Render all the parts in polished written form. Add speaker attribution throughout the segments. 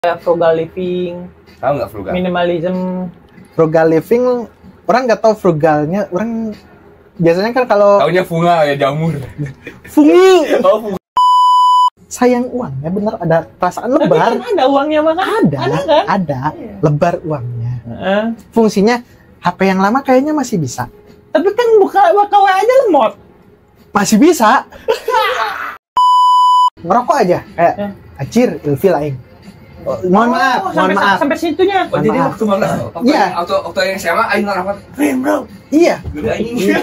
Speaker 1: kayak frugal living.
Speaker 2: Tahu nggak frugal?
Speaker 1: Minimalism.
Speaker 3: Frugal living, orang nggak tahu frugalnya. Orang biasanya kan kalau
Speaker 2: Taunya funga ya, jamur.
Speaker 3: fungi
Speaker 2: Oh,
Speaker 3: sayang uangnya, bener ada perasaan
Speaker 1: Tapi
Speaker 3: lebar.
Speaker 1: kan ada uangnya banget.
Speaker 3: Ada,
Speaker 1: kan?
Speaker 3: ada lebar uangnya.
Speaker 1: Heeh.
Speaker 3: Fungsinya HP yang lama kayaknya masih bisa.
Speaker 1: Tapi kan buka WA aja lemot.
Speaker 3: Masih bisa. Ngerokok aja kayak acir ilfil aing. Oh, mohon maaf, mohon maaf.
Speaker 1: Sampai situnya.
Speaker 2: Oh, jadi
Speaker 3: Maaf.
Speaker 2: waktu mana?
Speaker 3: Iya.
Speaker 2: Waktu yang SMA aing ngerapat. Bro.
Speaker 3: Iya.
Speaker 2: Gede anjing.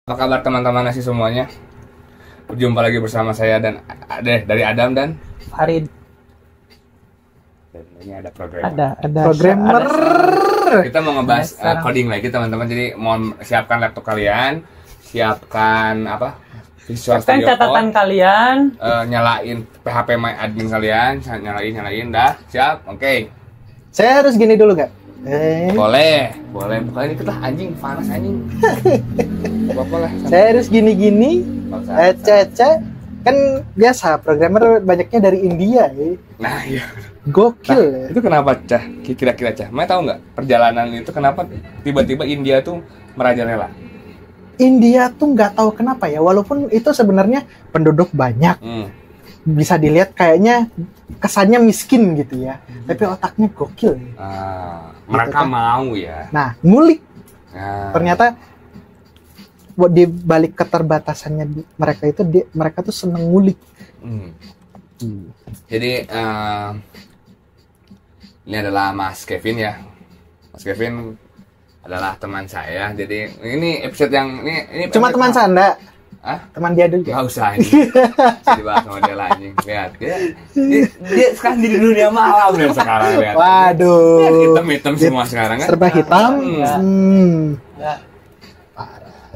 Speaker 2: Apa kabar teman-teman nasi semuanya? Berjumpa lagi bersama saya dan dari Adam dan
Speaker 1: Farid.
Speaker 2: Dan ini ada program.
Speaker 1: Ada
Speaker 3: Programmer.
Speaker 2: Kita mau ngebahas
Speaker 1: Sekarang.
Speaker 2: coding lagi teman-teman. Jadi mohon siapkan laptop kalian, siapkan apa? Visual
Speaker 1: Kan
Speaker 2: Studio
Speaker 1: catatan
Speaker 2: Code,
Speaker 1: kalian.
Speaker 2: nyalain PHP My Admin kalian, nyalain dah. Siap? Oke.
Speaker 3: Saya harus gini dulu gak?
Speaker 2: Boleh. Bukan ini kita anjing panas anjing. Apa lah.
Speaker 3: Saya harus gini-gini. Ece. Kan biasa programmer banyaknya dari India ya.
Speaker 2: Nah, iya.
Speaker 3: Gokil ya.
Speaker 2: Itu kenapa Cah? Kira-kira Cah? Mau tahu nggak perjalanan itu kenapa tiba-tiba India tuh merajalela?
Speaker 3: India tuh nggak tahu kenapa ya, walaupun itu sebenarnya penduduk banyak, bisa dilihat kayaknya kesannya miskin gitu ya, tapi otaknya gokil.
Speaker 2: Mereka
Speaker 3: kan.
Speaker 2: mau ya.
Speaker 3: Nah, ngulik
Speaker 2: Nah,
Speaker 3: ternyata di balik keterbatasannya mereka itu mereka tuh seneng ngulik.
Speaker 2: Jadi ini adalah Mas Kevin ya. Mas Kevin adalah teman saya. Jadi ini episode yang ini
Speaker 3: Cuma teman saya enggak?
Speaker 2: Hah?
Speaker 3: Teman dia dulu.
Speaker 2: Nggak usah ini. Jadi bahas sama dia lah, anjing. Lihat dia sekarang di dunia malam dan sekarang lihat.
Speaker 3: Waduh.
Speaker 2: Lihat, hitam semua sekarang kan.
Speaker 3: Serba hitam.
Speaker 1: Enggak.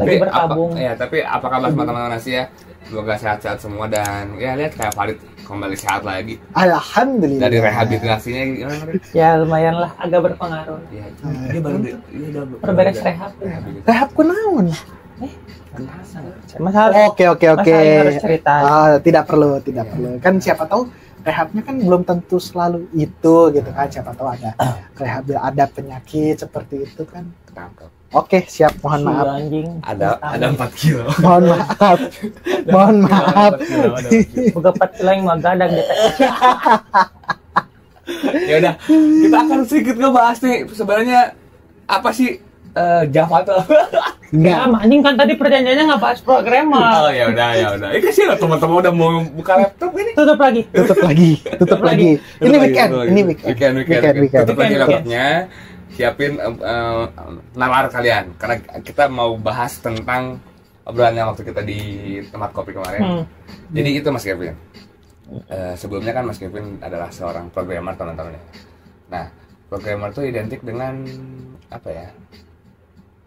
Speaker 1: Lagi berkabung.
Speaker 2: Tapi apa kabar teman-teman nasi ya? Semoga sehat-sehat semua dan ya lihat kayak Farid kembali sehat lagi.
Speaker 3: Alhamdulillah.
Speaker 2: Dari rehabilitasinya gimana Farid?
Speaker 1: Ya lumayan lah, agak berpengaruh.
Speaker 2: Ya, dia baru
Speaker 1: Perberes rehab.
Speaker 3: Rehab kunaon?
Speaker 1: Mas harus.
Speaker 3: Oke.
Speaker 1: Mas harus cerita.
Speaker 3: Tidak perlu. Kan siapa tahu rehabnya kan belum tentu selalu itu gitu kan. Siapa tahu ada rehab, ada penyakit seperti itu kan. Oke, siap. Mohon maaf.
Speaker 1: Anjing.
Speaker 2: Ada 4 kilo.
Speaker 3: Mohon maaf.
Speaker 1: Buka 4 kilo yang magadak gitu.
Speaker 2: Ya udah, kita akan sedikit ngebahas nih sebenarnya apa sih Java tuh?
Speaker 1: Ya, anjing kan tadi perjanjiannya nggak bahas programmer.
Speaker 2: Oh ya udah. Ini kasih lah teman-teman udah mau buka laptop ini.
Speaker 1: Tutup lagi.
Speaker 3: Tutup lagi. Ini weekend.
Speaker 2: Tutup lagi laptopnya. Siapin nalar kalian karena kita mau bahas tentang obrolannya waktu kita di tempat kopi kemarin. Jadi itu Mas Kevin. Sebelumnya kan Mas Kevin adalah seorang programmer teman-teman ya. Nah, programmer itu identik dengan apa ya?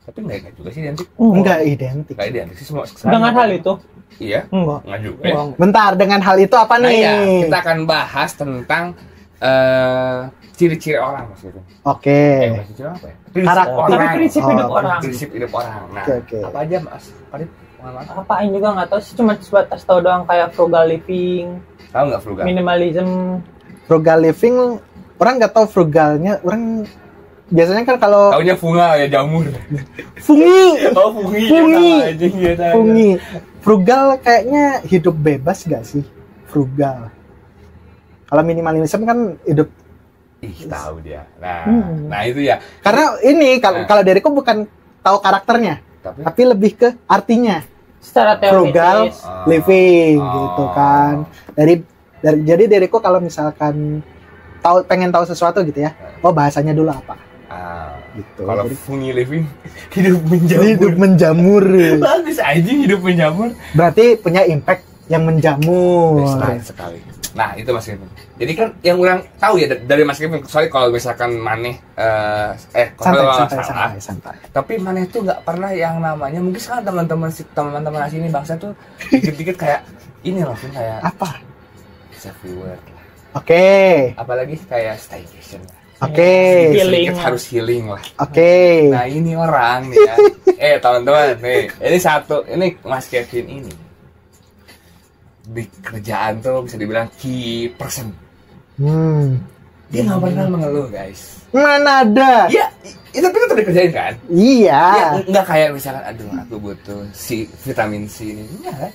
Speaker 2: Tapi enggak juga sih identik.
Speaker 3: Enggak identik.
Speaker 2: Enggak identik sih semua.
Speaker 1: Dengan hal itu?
Speaker 2: Iya.
Speaker 1: Enggak
Speaker 2: juga. Ya.
Speaker 3: Bentar, dengan hal itu apa
Speaker 2: Nah,
Speaker 3: nih?
Speaker 2: ya, kita akan bahas tentang ciri-ciri orang Mas Kevin.
Speaker 3: Oke.
Speaker 2: Ciri apa ya?
Speaker 1: Prinsip hidup orang.
Speaker 2: Prinsip hidup orang. Nah,
Speaker 3: Oke.
Speaker 2: apa aja Mas? Farid, pengalaman?
Speaker 1: Apain juga nggak tahu sih, cuma sebatas tahu doang kayak frugal living,
Speaker 2: Tahu nggak frugal?
Speaker 1: minimalism.
Speaker 3: Frugal living, orang nggak tahu frugalnya. Orang biasanya kan kalau
Speaker 2: Taunya funga ya, jamur.
Speaker 3: fungi.
Speaker 2: Oh, fungi.
Speaker 3: Fungi. Frugal kayaknya hidup bebas gak sih? Frugal. Kalau minimalism kan hidup.
Speaker 2: Ih, tahu dia. Nah itu ya.
Speaker 3: Karena ini kalau dariku bukan tahu karakternya, tapi lebih ke artinya.
Speaker 1: Secara
Speaker 3: Frugal
Speaker 1: teoritis.
Speaker 3: living gitu kan. Jadi dariku kalau misalkan pengen tahu sesuatu gitu ya, bahasanya dulu apa? Gitu.
Speaker 2: Kalau fungi living hidup menjamur.
Speaker 3: Hidup menjamur.
Speaker 2: Bagus aja hidup menjamur.
Speaker 3: Berarti punya impact yang menjamu.
Speaker 2: Right sekali. Nah itu Mas Kevin. Jadi kan yang orang tahu ya dari Mas Kevin, soalnya kalau misalkan Maneh
Speaker 3: santai.
Speaker 2: Tapi Maneh tuh nggak pernah yang namanya, mungkin sekarang teman-teman sini bangsa tuh dikit-dikit kayak ini loh, kayak
Speaker 3: apa?
Speaker 2: Self reward.
Speaker 3: Oke.
Speaker 2: Apalagi kayak staycation lah.
Speaker 3: Oke.
Speaker 2: Sedikit harus healing lah.
Speaker 3: Oke.
Speaker 2: Nah ini orang nih ya. Teman-teman nih, ini Mas Kevin ini di kerjaan tuh bisa dibilang key person. Dia nggak pernah mengeluh guys.
Speaker 3: Mana ada?
Speaker 2: Iya, itu tapi tetap dikerjain kan?
Speaker 3: Iya.
Speaker 2: Ya, nggak kayak misalkan, aduh aku butuh vitamin C ini.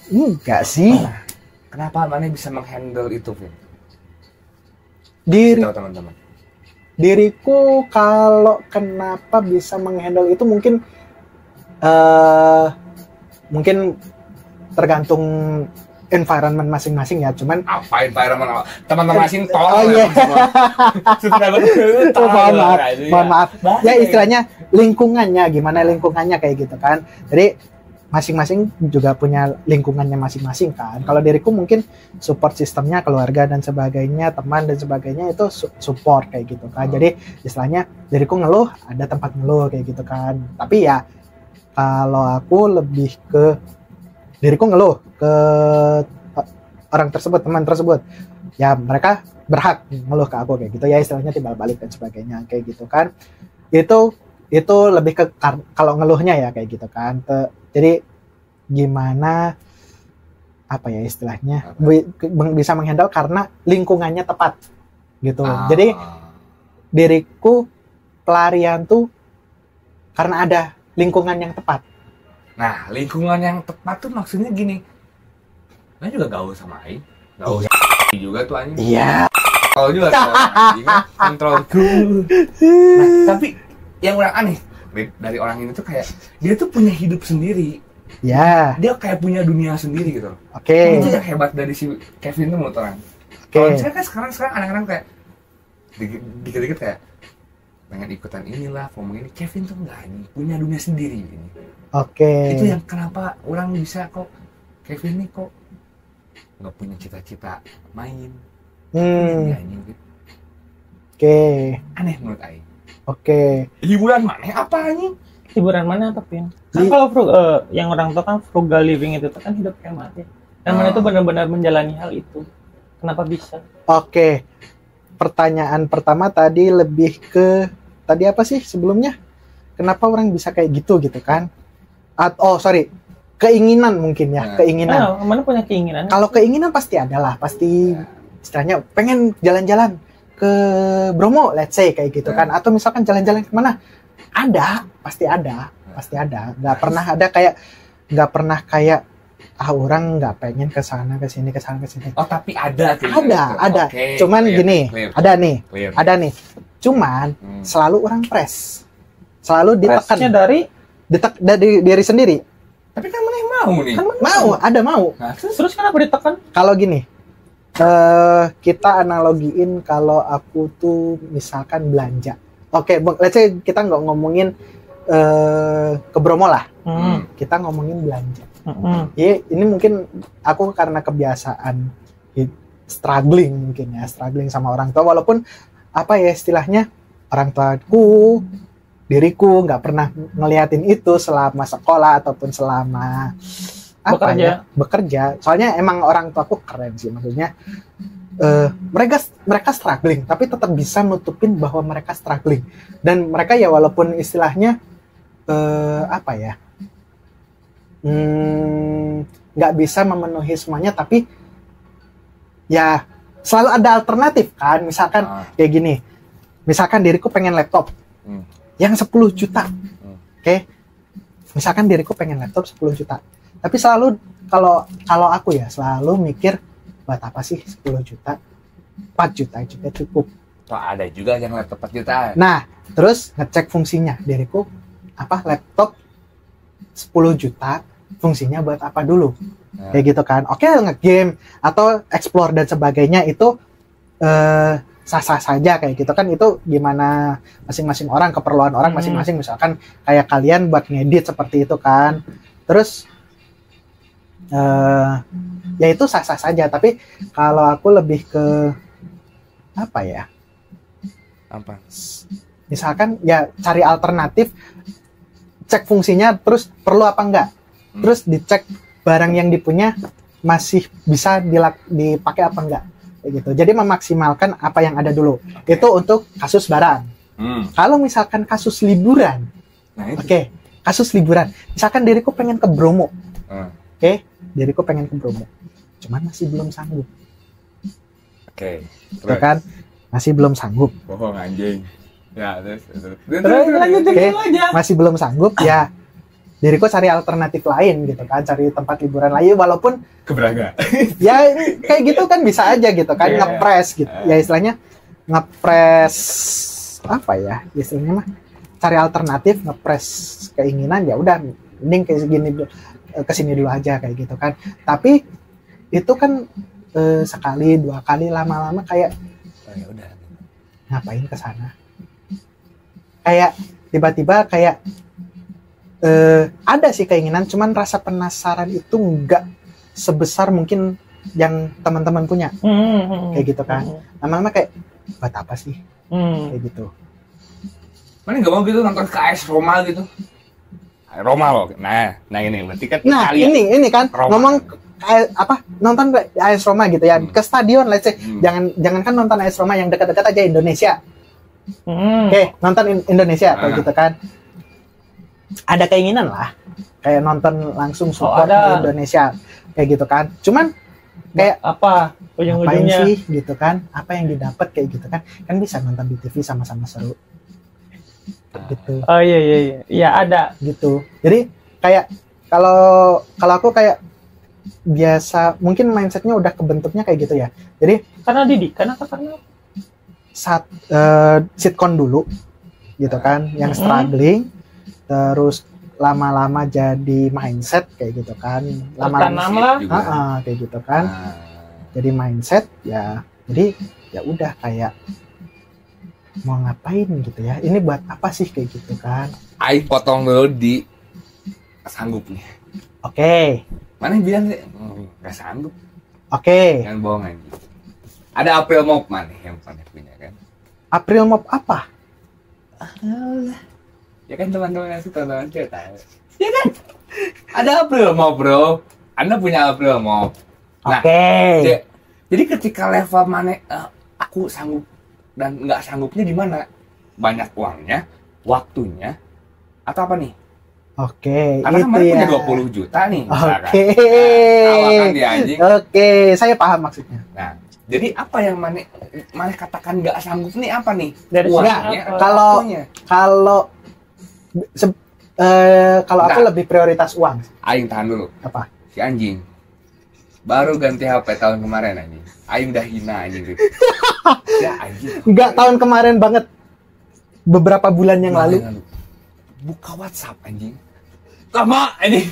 Speaker 3: Enggak sih.
Speaker 2: Nah, kenapa Maneh bisa menghandle itu, Vin? Teman-teman.
Speaker 3: Diriku kalau kenapa bisa menghandle itu mungkin tergantung environment masing-masing ya, cuman
Speaker 2: apa environment teman-teman asing tolong.
Speaker 3: Oh iya. Mohon maaf. Ya istilahnya lingkungannya, gimana lingkungannya kayak gitu kan. Jadi masing-masing juga punya lingkungannya masing-masing kan. Kalau diriku mungkin support sistemnya keluarga dan sebagainya, teman dan sebagainya itu support kayak gitu kan. Jadi istilahnya diriku ngeluh, ada tempat ngeluh kayak gitu kan. Tapi ya kalau aku lebih ke diriku ngeluh ke orang tersebut, teman tersebut, ya mereka berhak ngeluh ke aku kayak gitu ya, istilahnya timbal balik dan sebagainya kayak gitu kan. Itu lebih ke kalau ngeluhnya ya kayak gitu kan. Jadi gimana apa ya istilahnya bisa menghandle karena lingkungannya tepat gitu. Jadi diriku pelarian tuh karena ada lingkungan yang tepat.
Speaker 2: Nah, lingkungan yang tepat tuh maksudnya gini. Nah juga gaul sama Aing. Gaul juga tuh Aing.
Speaker 3: Iya.
Speaker 2: Kalau juga kontrolku. Nah, tapi yang orang aneh dari orang ini tuh kayak dia tuh punya hidup sendiri.
Speaker 3: Ya.
Speaker 2: Dia kayak punya dunia sendiri gitu.
Speaker 3: Oke.
Speaker 2: Itu yang hebat dari si Kevin tuh menurut orang. Kalau saya kan sekarang anak-anak kayak dikit-dikit kayak pengen ikutan inilah, ngomong ini. Kevin tuh enggak, ini punya dunia sendiri ini.
Speaker 3: Oke.
Speaker 2: Itu yang kenapa orang bisa kok Kevin nih kok nggak punya cita-cita main. Gitu.
Speaker 3: Oke.
Speaker 2: Aneh menurut Aing.
Speaker 3: Oke.
Speaker 2: Hiburan mana apa nih?
Speaker 1: Hiburan mana tapi kan kalau yang orang tua kan frugal living itu kan hidup hemat ya. Dan mana itu benar-benar menjalani hal itu. Kenapa bisa?
Speaker 3: Oke. Pertanyaan pertama tadi lebih ke tadi apa sih sebelumnya? Kenapa orang bisa kayak gitu kan? Keinginan mungkin ya, keinginan.
Speaker 1: Mana punya keinginan?
Speaker 3: Kalau keinginan pasti ada lah, pasti istilahnya pengen jalan-jalan ke Bromo, let's say kayak gitu kan, atau misalkan jalan-jalan kemana? Pasti ada. Nggak pernah kayak orang nggak pengen ke sana ke sini.
Speaker 2: Oh tapi ada.
Speaker 3: Ada. Okay, cuman clear, gini, clear. Ada nih. Cuman selalu orang press, selalu ditekan dari diri sendiri.
Speaker 2: Tapi kan mana yang mau nih?
Speaker 3: Kan mau.
Speaker 2: Nah, terus kenapa ditekan?
Speaker 3: Kalau gini, kita analogiin kalau aku tuh misalkan belanja. Oke, let's say kita nggak ngomongin ke Bromo lah. Kita ngomongin belanja. Ini mungkin aku karena kebiasaan struggling sama orang tua, walaupun apa ya istilahnya orang tuaku, diriku nggak pernah ngeliatin itu selama sekolah ataupun selama bekerja. Soalnya emang orang tuaku keren sih, maksudnya mereka struggling tapi tetap bisa nutupin bahwa mereka struggling, dan mereka ya walaupun istilahnya nggak bisa memenuhi semuanya, tapi ya selalu ada alternatif kan. Misalkan kayak gini, misalkan diriku pengen laptop yang 10 juta. Oke. Misalkan diriku pengen laptop 10 juta. Tapi selalu kalau aku ya selalu mikir buat apa sih 10 juta? 4 juta juga cukup.
Speaker 2: Ada juga yang laptop 4 juta.
Speaker 3: Nah, terus ngecek fungsinya. Diriku laptop 10 juta fungsinya buat apa dulu? Kayak gitu kan. Oke, nge-game atau explore dan sebagainya itu sah-sah saja kayak gitu kan. Itu gimana masing-masing orang, keperluan orang masing-masing. Misalkan kayak kalian buat ngedit seperti itu kan. Terus ya itu sah-sah saja. Tapi kalau aku lebih ke apa ya?
Speaker 2: Apa?
Speaker 3: Misalkan ya cari alternatif, cek fungsinya, terus perlu apa enggak, terus dicek barang yang dipunya masih bisa dipakai apa enggak, kayak gitu. Jadi memaksimalkan apa yang ada dulu. Itu untuk kasus barang. Kalau misalkan kasus liburan, oke, kasus liburan. Misalkan diriku pengen ke Bromo, oke, diriku pengen ke Bromo, cuman masih belum sanggup.
Speaker 2: Oke.
Speaker 3: Gitu kan, masih belum sanggup.
Speaker 2: Bohong anjing. Ya, terus
Speaker 1: lanjutin
Speaker 3: Oke,
Speaker 1: dulu aja.
Speaker 3: masih belum sanggup, ya diriku cari alternatif lain gitu kan, cari tempat liburan lain, walaupun
Speaker 2: ke Braga.
Speaker 3: ya kayak gitu kan bisa aja gitu kan,
Speaker 1: Yeah.
Speaker 3: ngepres gitu ya, istilahnya ngepres apa ya istilahnya mah, cari alternatif, ngepres keinginan, ya udah mending kayak segini, kesini dulu aja kayak gitu kan. Tapi itu kan sekali 2 kali, lama-lama kayak
Speaker 2: Ya udah.
Speaker 3: ngapain ke sana, kayak tiba-tiba kayak ada sih keinginan, cuman rasa penasaran itu nggak sebesar mungkin yang teman-teman punya, kayak gitu kan. Lama-lama kayak buat apa sih, kayak gitu.
Speaker 2: Mana nggak mau gitu nonton ke AS Roma gitu? Roma loh. Nah ini berarti kan.
Speaker 3: Nah
Speaker 2: kalian
Speaker 3: ini kan
Speaker 2: Roma.
Speaker 3: ngomong nonton AS Roma gitu ya, ke stadion, let's say. Jangan kan nonton AS Roma yang dekat-dekat aja, Indonesia. Oke, nonton Indonesia kayak gitu kan. Ada keinginan lah kayak nonton langsung support
Speaker 1: ada.
Speaker 3: Indonesia kayak gitu kan. Cuman kayak
Speaker 1: apa
Speaker 3: ngapain
Speaker 1: ujung-ujungnya
Speaker 3: sih gitu kan, apa yang didapat kayak gitu kan bisa nonton di TV sama-sama seru gitu.
Speaker 1: Oh iya ada
Speaker 3: Gitu. Jadi kayak kalau aku kayak biasa, mungkin mindsetnya udah kebentuknya kayak gitu ya. Jadi
Speaker 1: karena didikan atau karena
Speaker 3: saat sitcom dulu gitu kan, yang struggling, terus lama-lama jadi mindset kayak gitu kan,
Speaker 1: tanam lah.
Speaker 3: kayak gitu kan, jadi mindset ya. Jadi ya udah kayak mau ngapain gitu ya, ini buat apa sih kayak gitu kan.
Speaker 2: Aing potong dulu di sanggup nih.
Speaker 3: Oke.
Speaker 2: Mana yang bilang sih nggak sanggup?
Speaker 3: Oke.
Speaker 2: Jangan bohong aja. Ada April Mop mana yang mana punya kan?
Speaker 3: April Mop apa?
Speaker 2: Ya kan teman-teman ngasih tontonan cerita. Ya kan? Ada April Mop bro. Anda punya April Mop. Nah,
Speaker 3: Oke.
Speaker 2: jadi ketika level mana aku sanggup dan nggak sanggupnya di mana? Banyak uangnya, waktunya, atau apa nih?
Speaker 3: Oke,
Speaker 2: Karena
Speaker 3: itu
Speaker 2: kemarin
Speaker 3: ya.
Speaker 2: punya 20 juta nih. misalkan.
Speaker 3: Oke.
Speaker 2: Tahu kan dia anjing.
Speaker 3: Oke, saya paham maksudnya.
Speaker 2: Nah, jadi apa yang mana katakan nggak sanggup nih apa nih?
Speaker 1: Dari
Speaker 2: Uangnya,
Speaker 1: siapa?
Speaker 2: waktunya.
Speaker 3: Kalau aku
Speaker 2: Nah.
Speaker 3: lebih prioritas uang.
Speaker 2: Aing tahan dulu.
Speaker 3: Apa?
Speaker 2: Si anjing baru ganti HP tahun kemarin anjing. Aing udah hina anjing gitu. Ya anjing.
Speaker 3: Enggak tahun kemarin banget. Beberapa bulan yang lalu.
Speaker 2: Buka WhatsApp anjing. Sama anjing.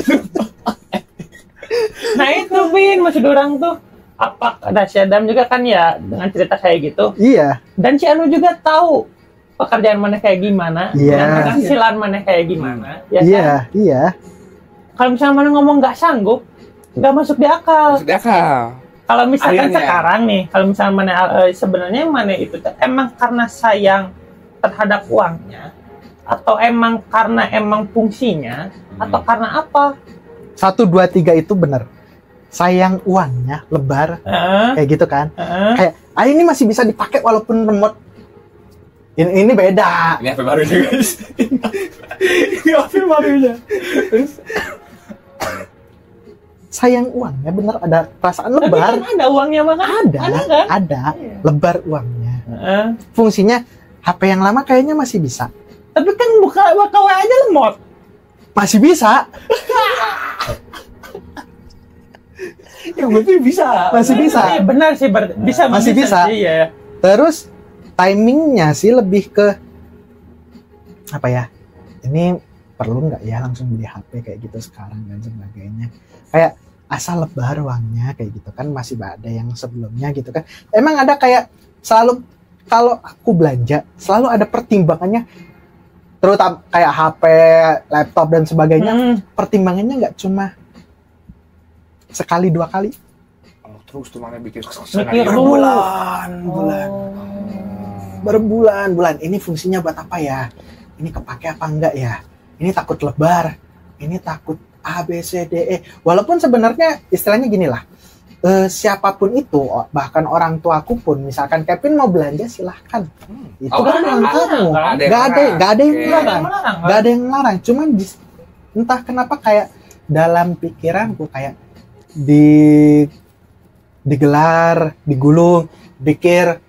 Speaker 1: Nah itu Bin, maksud orang tuh apa, ada si Adam juga kan ya dengan cerita saya gitu,
Speaker 3: Iya.
Speaker 1: dan si Anu juga tahu pekerjaan mana kayak gimana,
Speaker 3: Iya.
Speaker 1: dan penghasilan mana kayak gimana, ya
Speaker 3: Iya,
Speaker 1: kan?
Speaker 3: iya.
Speaker 1: Kalau misalnya mana ngomong nggak sanggup, nggak masuk di akal.
Speaker 2: Sudah akal.
Speaker 1: Kalau misalkan
Speaker 2: Akhirnya.
Speaker 1: sekarang nih, kalau misalnya mana sebenarnya mana itu tuh emang karena sayang terhadap uangnya, atau emang karena emang fungsinya, atau karena apa?
Speaker 3: 1, 2, 3 itu benar. Sayang uangnya, lebar, kayak gitu kan. Kayak, ini masih bisa dipakai walaupun remote. Ini beda.
Speaker 2: Ini HP barunya guys. Ini HP barunya.
Speaker 3: Sayang uangnya, bener, ada perasaan
Speaker 1: Tapi
Speaker 3: lebar.
Speaker 1: kan ada uangnya mah kan?
Speaker 3: Ada,
Speaker 1: kan?
Speaker 3: ada,
Speaker 1: Iya.
Speaker 3: lebar uangnya.
Speaker 1: Heeh.
Speaker 3: Fungsinya HP yang lama kayaknya masih bisa.
Speaker 1: Tapi kan buka WA aja lemot.
Speaker 3: Masih bisa,
Speaker 2: Yang penting bisa.
Speaker 3: masih bisa.
Speaker 1: Iya, benar sih, bisa
Speaker 3: Masih bisa.
Speaker 1: sih, ya.
Speaker 3: Terus timingnya sih lebih ke apa ya? Ini perlu nggak ya langsung beli HP kayak gitu sekarang dan sebagainya. Kayak asal lebar uangnya kayak gitu kan, masih ada yang sebelumnya gitu kan. Emang ada kayak selalu kalau aku belanja selalu ada pertimbangannya, terutama kayak HP, laptop dan sebagainya. Pertimbangannya nggak cuma sekali 2 kali,
Speaker 2: terus tuh mana bikin
Speaker 1: Mikir dulu.
Speaker 3: Bulan. Berbulan-bulan. Ini fungsinya buat apa ya? Ini kepake apa enggak ya? Ini takut lebar. Ini takut A, B, C, D, E. Walaupun sebenarnya istilahnya gini lah. Siapapun itu, bahkan orang tuaku pun, misalkan Kevin mau belanja silahkan. Itu kan orang kamu. Gak ada yang melarang. Gak ada yang melarang. Cuman entah kenapa kayak dalam pikiranku kayak digelar, digulung, pikir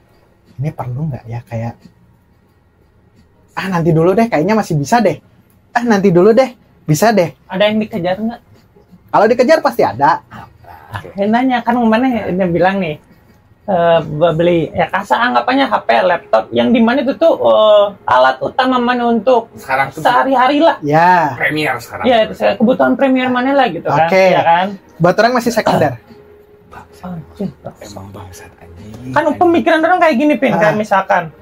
Speaker 3: ini perlu nggak ya, kayak nanti dulu deh, kayaknya masih bisa deh, nanti dulu deh, bisa deh.
Speaker 1: Ada yang dikejar nggak?
Speaker 3: Kalau dikejar pasti ada.
Speaker 1: Nanya kan kemana dia bilang nih beli ya kasar anggapannya HP, laptop yang dimana itu tuh alat utama mana untuk
Speaker 2: sekarang tuh
Speaker 1: sehari-hari lah.
Speaker 3: Ya.
Speaker 2: Premiere sekarang.
Speaker 1: Ya itu kebutuhan premier mana lah gitu kan. Ya kan.
Speaker 3: Buat orang masih sekunder.
Speaker 2: Emang bangsat anjing.
Speaker 1: Kan pemikiran orang kayak gini Pin, kayak misalkan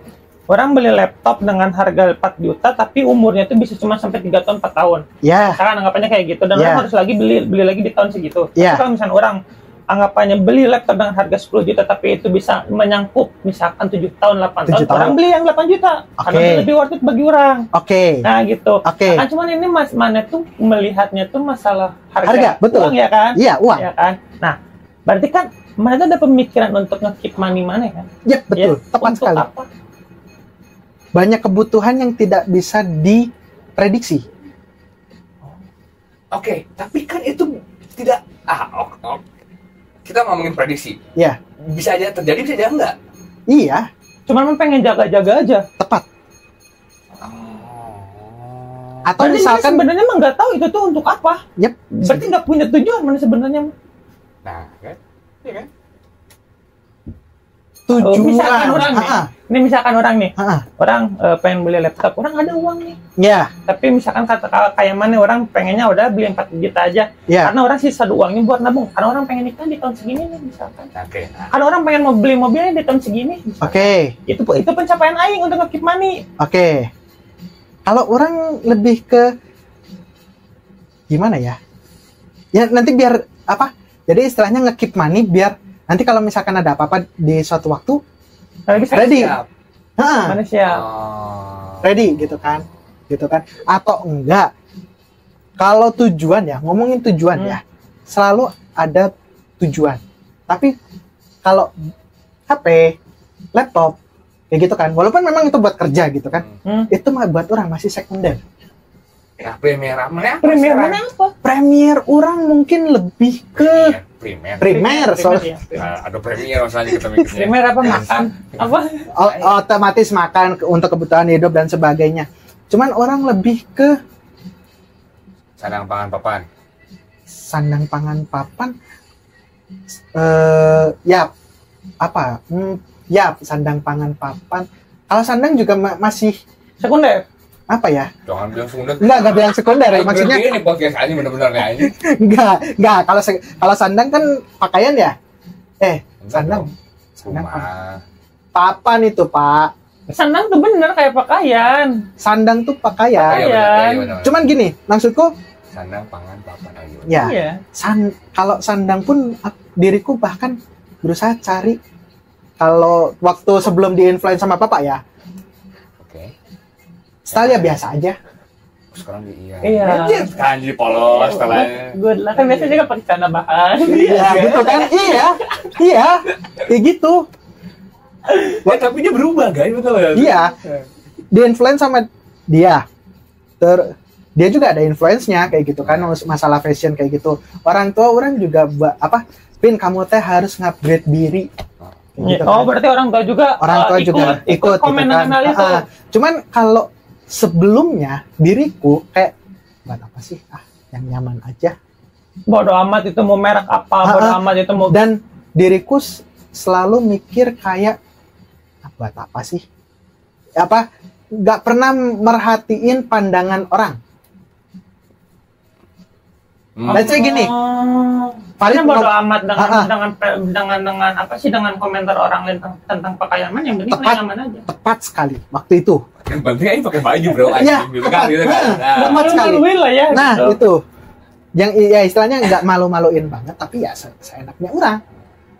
Speaker 1: orang beli laptop dengan harga 4 juta tapi umurnya tuh bisa cuma sampai 3 tahun 4 tahun.
Speaker 3: Ya.
Speaker 1: Misalkan anggapannya kayak gitu dan orang harus lagi beli lagi di tahun segitu.
Speaker 3: Ya.
Speaker 1: Tapi kalau misalkan orang anggapannya beli laptop dengan harga 10 juta tapi itu bisa menyangkut misalkan 7 tahun 8 tahun, orang beli yang 8 juta karena itu lebih worth it bagi orang. Nah gitu. Kan cuman ini mana tuh melihatnya tuh masalah harga
Speaker 3: betul.
Speaker 1: Uang ya kan?
Speaker 3: Iya, uang.
Speaker 1: Ya kan? Nah, berarti kan mana tuh ada pemikiran untuk nge-keep money mana kan?
Speaker 3: Ya, betul. Ya, tepat sekali. Apa? Banyak kebutuhan yang tidak bisa diprediksi.
Speaker 2: Oke, tapi kan itu tidak kita ngomongin prediksi.
Speaker 3: Ya.
Speaker 2: Bisa aja terjadi, bisa aja enggak.
Speaker 3: Iya.
Speaker 1: Cuman pengen jaga-jaga aja.
Speaker 3: Tepat. Atau
Speaker 1: berarti
Speaker 3: misalkan
Speaker 1: sebenarnya emang nggak tahu itu tuh untuk apa.
Speaker 3: Yep.
Speaker 1: Berarti nggak punya tujuan mana sebenarnya.
Speaker 2: Nah, kan? Iya kan?
Speaker 3: Tujuan.
Speaker 1: Misalkan orang nih. Ini misalkan orang nih. Orang pengen beli laptop, orang ada uang nih.
Speaker 3: Ya.
Speaker 1: Tapi misalkan kata kayak mana orang pengennya udah beli 4 juta aja.
Speaker 3: Ya.
Speaker 1: Karena orang sisa uangnya buat nabung. Karena orang pengen nikah di tahun segini nih misalkan.
Speaker 2: Oke.
Speaker 1: Karena orang pengen mau beli mobilnya di tahun segini.
Speaker 3: Oke.
Speaker 1: Itu pencapaian aing untuk nge-keep money.
Speaker 3: Oke. Kalau orang lebih ke gimana ya? Ya nanti biar apa? Jadi istilahnya nge-keep money biar nanti kalau misalkan ada apa-apa di suatu waktu ready.
Speaker 1: Mana siap?
Speaker 3: Ready gitu kan. Atau enggak. Kalau tujuan ya, ngomongin tujuan ya. Selalu ada tujuan. Tapi kalau HP, laptop kayak gitu kan. Walaupun memang itu buat kerja gitu kan. Itu mah buat orang masih sekunder.
Speaker 2: Ya, Premiere mana
Speaker 1: apa?
Speaker 3: Premiere orang mungkin lebih ke Premiere soalnya.
Speaker 2: Ada Premiere masalahnya kita mikirnya.
Speaker 1: Premiere apa makan? Apa?
Speaker 3: Otomatis makan untuk kebutuhan hidup dan sebagainya. Cuman orang lebih ke
Speaker 2: sandang pangan papan.
Speaker 3: Ya apa? Ya sandang pangan papan. Kalau sandang juga masih
Speaker 1: sekunder.
Speaker 3: Apa ya?
Speaker 2: Jangan bilang sekunder.
Speaker 3: Enggak bilang sekunder. Maksudnya
Speaker 2: ini podcast aja bener-bener nih aja.
Speaker 3: Enggak. Kalau sandang kan pakaian ya? Sandang papan itu, Pak.
Speaker 1: Sandang tuh bener kayak pakaian.
Speaker 3: Sandang tuh pakaian. Cuman gini, maksudku
Speaker 2: sandang pangan papan ayo.
Speaker 3: Ya. Iya. Kalau sandang pun diriku bahkan berusaha cari kalau waktu sebelum di-influence sama Bapak ya. Style ya biasa aja.
Speaker 2: Sekarang iya.
Speaker 1: Sekarang
Speaker 2: jadi polos stylenya.
Speaker 1: Good lah, kan biasanya juga pakai celana bahan.
Speaker 3: Iya, gitu kan? Iya. Kayak gitu.
Speaker 2: Tapi dia berubah, guys, betul ya?
Speaker 3: Iya. Di-influence sama dia. Dia juga ada influence-nya kayak gitu kan, masalah fashion kayak gitu. Orang tua orang juga Pin, kamu teh harus ngupgrade diri.
Speaker 1: Gitu kan. Berarti orang tua juga ikut komen
Speaker 3: gitu kan.
Speaker 1: Itu.
Speaker 3: Cuman kalau sebelumnya diriku kayak buat apa sih? Yang nyaman aja.
Speaker 1: Bodoh amat itu mau merek apa, bodoh amat itu mau.
Speaker 3: Dan diriku selalu mikir kayak buat apa sih? Nggak pernah merhatiin pandangan orang. Let's say gini.
Speaker 1: Paling bodoh amat dengan apa sih, dengan komentar orang lain tentang pakaian, yang penting nyaman aja. Tepat
Speaker 3: sekali waktu itu.
Speaker 2: Yang penting aja pakai baju, bro.
Speaker 3: Iya.
Speaker 1: Tepat sekali.
Speaker 3: Nah, itu. Yang ya istilahnya nggak malu-maluin banget, tapi ya seenaknya orang.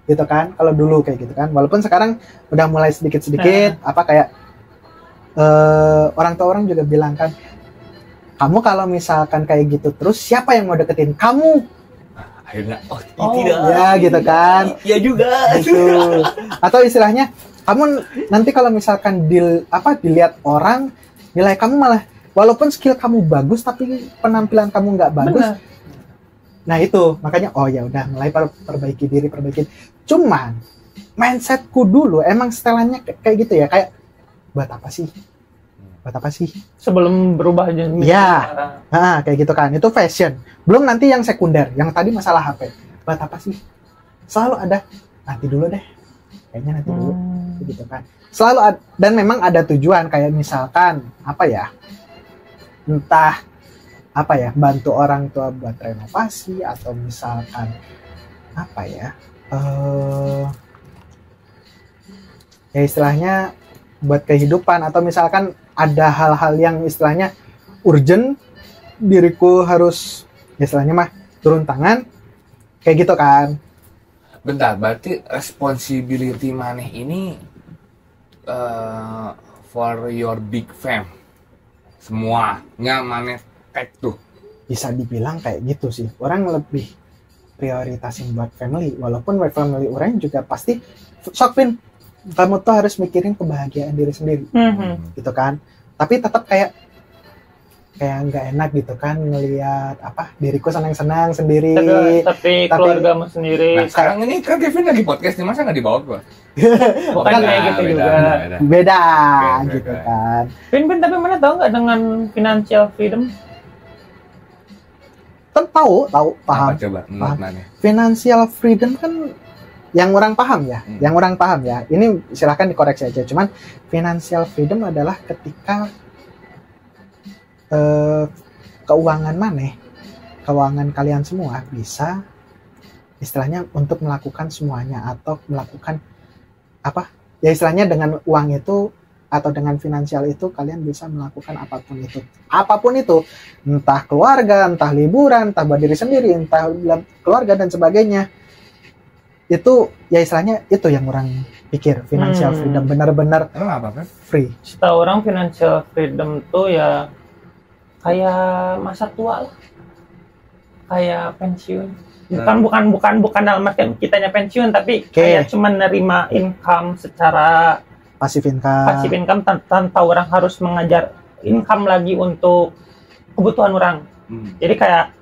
Speaker 3: gitu kan, kalau dulu kayak gitu kan, walaupun sekarang udah mulai sedikit-sedikit kayak orang tua orang juga bilang kan, kamu kalau misalkan kayak gitu terus siapa yang mau deketin kamu?
Speaker 2: Akhirnya
Speaker 3: tidak ya gitu kan,
Speaker 2: ya juga
Speaker 3: gitu. Atau istilahnya kamu nanti kalau misalkan dilihat orang nilai kamu malah walaupun skill kamu bagus tapi penampilan kamu nggak bagus. Benar. Nah itu makanya ya udah mulai perbaiki diri. Cuman mindsetku dulu emang setelannya kayak gitu ya, kayak buat apa sih
Speaker 1: sebelum berubah jenis
Speaker 3: ya kayak gitu kan. Itu fashion, belum nanti yang sekunder yang tadi masalah HP. Buat apa sih, selalu ada nanti dulu deh, kayaknya nanti dulu gitu kan, selalu dan memang ada tujuan, kayak misalkan entah bantu orang tua buat renovasi, atau misalkan ya istilahnya buat kehidupan, atau misalkan ada hal-hal yang istilahnya urgent, diriku harus istilahnya mah turun tangan kayak gitu kan.
Speaker 2: Bentar, berarti responsibility maneh ini for your big fam semuanya maneh take tuh.
Speaker 3: Bisa dibilang kayak gitu sih, orang lebih prioritasin buat family, walaupun buat family orang juga pasti Sokvin, kamu tuh harus mikirin kebahagiaan diri sendiri, gitu kan. Tapi tetap kayak nggak enak gitu kan ngelihat diriku senang-senang sendiri,
Speaker 1: tapi keluargamu sendiri.
Speaker 2: Nah, sekarang ini kan Kevin lagi podcast nih, masa nggak dibawa gua?
Speaker 1: Bukan kayak gitu juga.
Speaker 3: Beda gitu kan.
Speaker 1: Vin, tapi mana tahu nggak dengan financial freedom?
Speaker 3: Tahu, paham.
Speaker 2: Apa coba menurut mana?
Speaker 3: Financial freedom kan yang orang paham ya, ini silahkan dikoreksi aja. Cuman financial freedom adalah ketika keuangan kalian semua bisa istilahnya untuk melakukan semuanya, atau melakukan istilahnya dengan uang itu atau dengan finansial itu kalian bisa melakukan apapun itu, entah keluarga, entah liburan, entah buat diri sendiri, entah keluarga dan sebagainya. Itu ya istilahnya itu yang orang pikir financial freedom, benar-benar free.
Speaker 1: Setahu orang financial freedom tuh ya kayak masa tua lah, kayak pensiun. Bukan dalam artian kitanya pensiun, tapi kayak cuma nerima income secara
Speaker 3: passive income
Speaker 1: tanpa orang harus mengajar income lagi untuk kebutuhan orang. Jadi kayak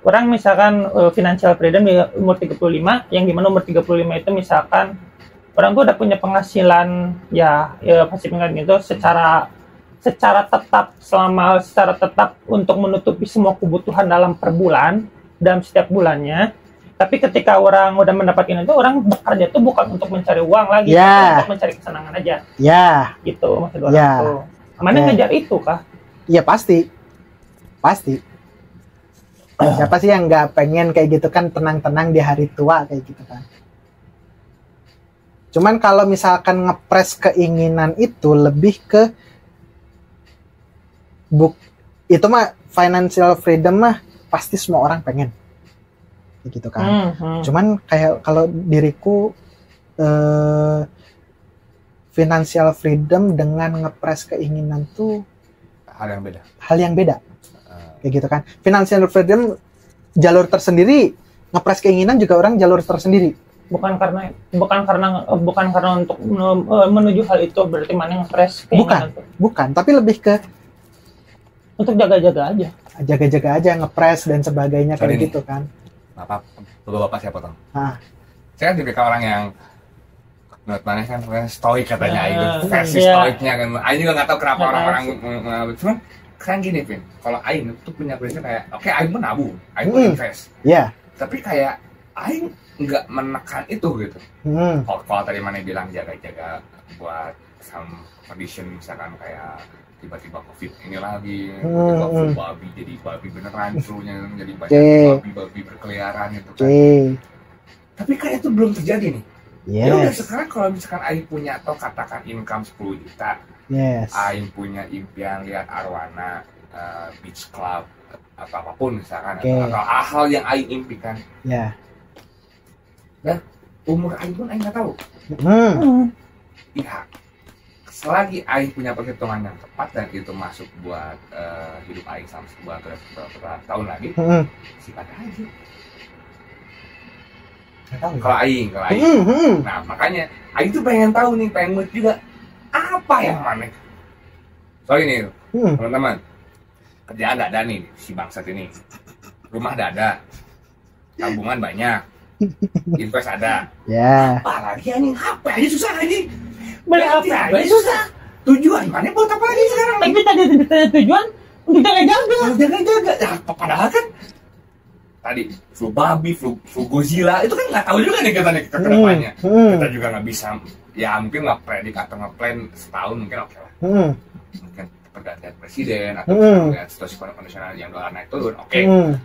Speaker 1: orang misalkan financial freedom di umur 35, yang dimana umur 35 itu misalkan orang tuh udah punya penghasilan ya passive income itu secara tetap untuk menutupi semua kebutuhan dalam per bulan dalam setiap bulannya. Tapi ketika orang udah mendapatkan itu, orang bekerja itu bukan untuk mencari uang lagi, tapi untuk mencari kesenangan aja. Gitu maksud orang tuh. Mana ngejar itu kah?
Speaker 3: Iya pasti. Siapa sih yang nggak pengen kayak gitu kan, tenang-tenang di hari tua kayak gitu kan. Cuman kalau misalkan ngepres keinginan itu lebih ke itu mah financial freedom mah pasti semua orang pengen gitu kan. Cuman kayak kalau diriku financial freedom dengan ngepres keinginan tuh
Speaker 2: hal yang beda
Speaker 3: kayak gitu kan. Financial freedom jalur tersendiri, ngepres keinginan juga orang jalur tersendiri.
Speaker 1: Bukan karena untuk menuju hal itu berarti mana ngepres keinginan.
Speaker 3: Bukan, tapi lebih ke
Speaker 1: untuk jaga-jaga aja
Speaker 3: ngepres dan sebagainya kayak gitu kan.
Speaker 2: Bapak saya potong. Saya kan tipikal orang yang menurut mana kan stoik katanya, itu versi stoiknya kan. Aing juga nggak tahu kenapa orang-orang cuman kan gini Vin, kalau Aing tuh punya prinsip kayak Aing menabung, Aing invest. Tapi kayak Aing nggak menekan itu gitu. Kalau tadi mana bilang jaga-jaga buat some condition, misalkan kayak tiba-tiba COVID ini lagi, tiba-tiba babi jadi babi beneran, flu-nya jadi banyak babi berkeliaran gitu kan. Tapi kayak itu belum terjadi nih. Ya udah sekarang kalau misalkan Aing punya atau katakan income 10 juta, Aing punya impian lihat arwana, beach club, atau apapun misalkan, atau hal yang Aing impikan. Dan umur Aing pun Aing nggak tahu. Ya, selagi Aing punya perhitungan yang tepat dan itu masuk buat hidup Aing selama beberapa tahun lagi, sifatnya aja. Kalau Aing. Nah, makanya Aing tuh pengen tahu nih, pengen ngerti juga apa yang mana. Soalnya nih, teman-teman, kerjaan nggak ada nih si bangsat ini, rumah nggak ada, tabungan banyak, invest ada. Apalagi anjing, apa aja susah anjing. Beli apa aja susah. Tujuan mana buat apa lagi sekarang?
Speaker 1: Tapi tadi ditanya tujuan untuk jaga-jaga.
Speaker 2: Ya, padahal kan tadi flu babi, flu Godzilla itu kan nggak tahu juga nih kita ke depannya. Kita juga nggak bisa, ya mungkin nggak predik atau nge-plan setahun mungkin oke lah. Mungkin pergantian presiden atau pergantian situasi kondisional yang dolar naik turun, oke.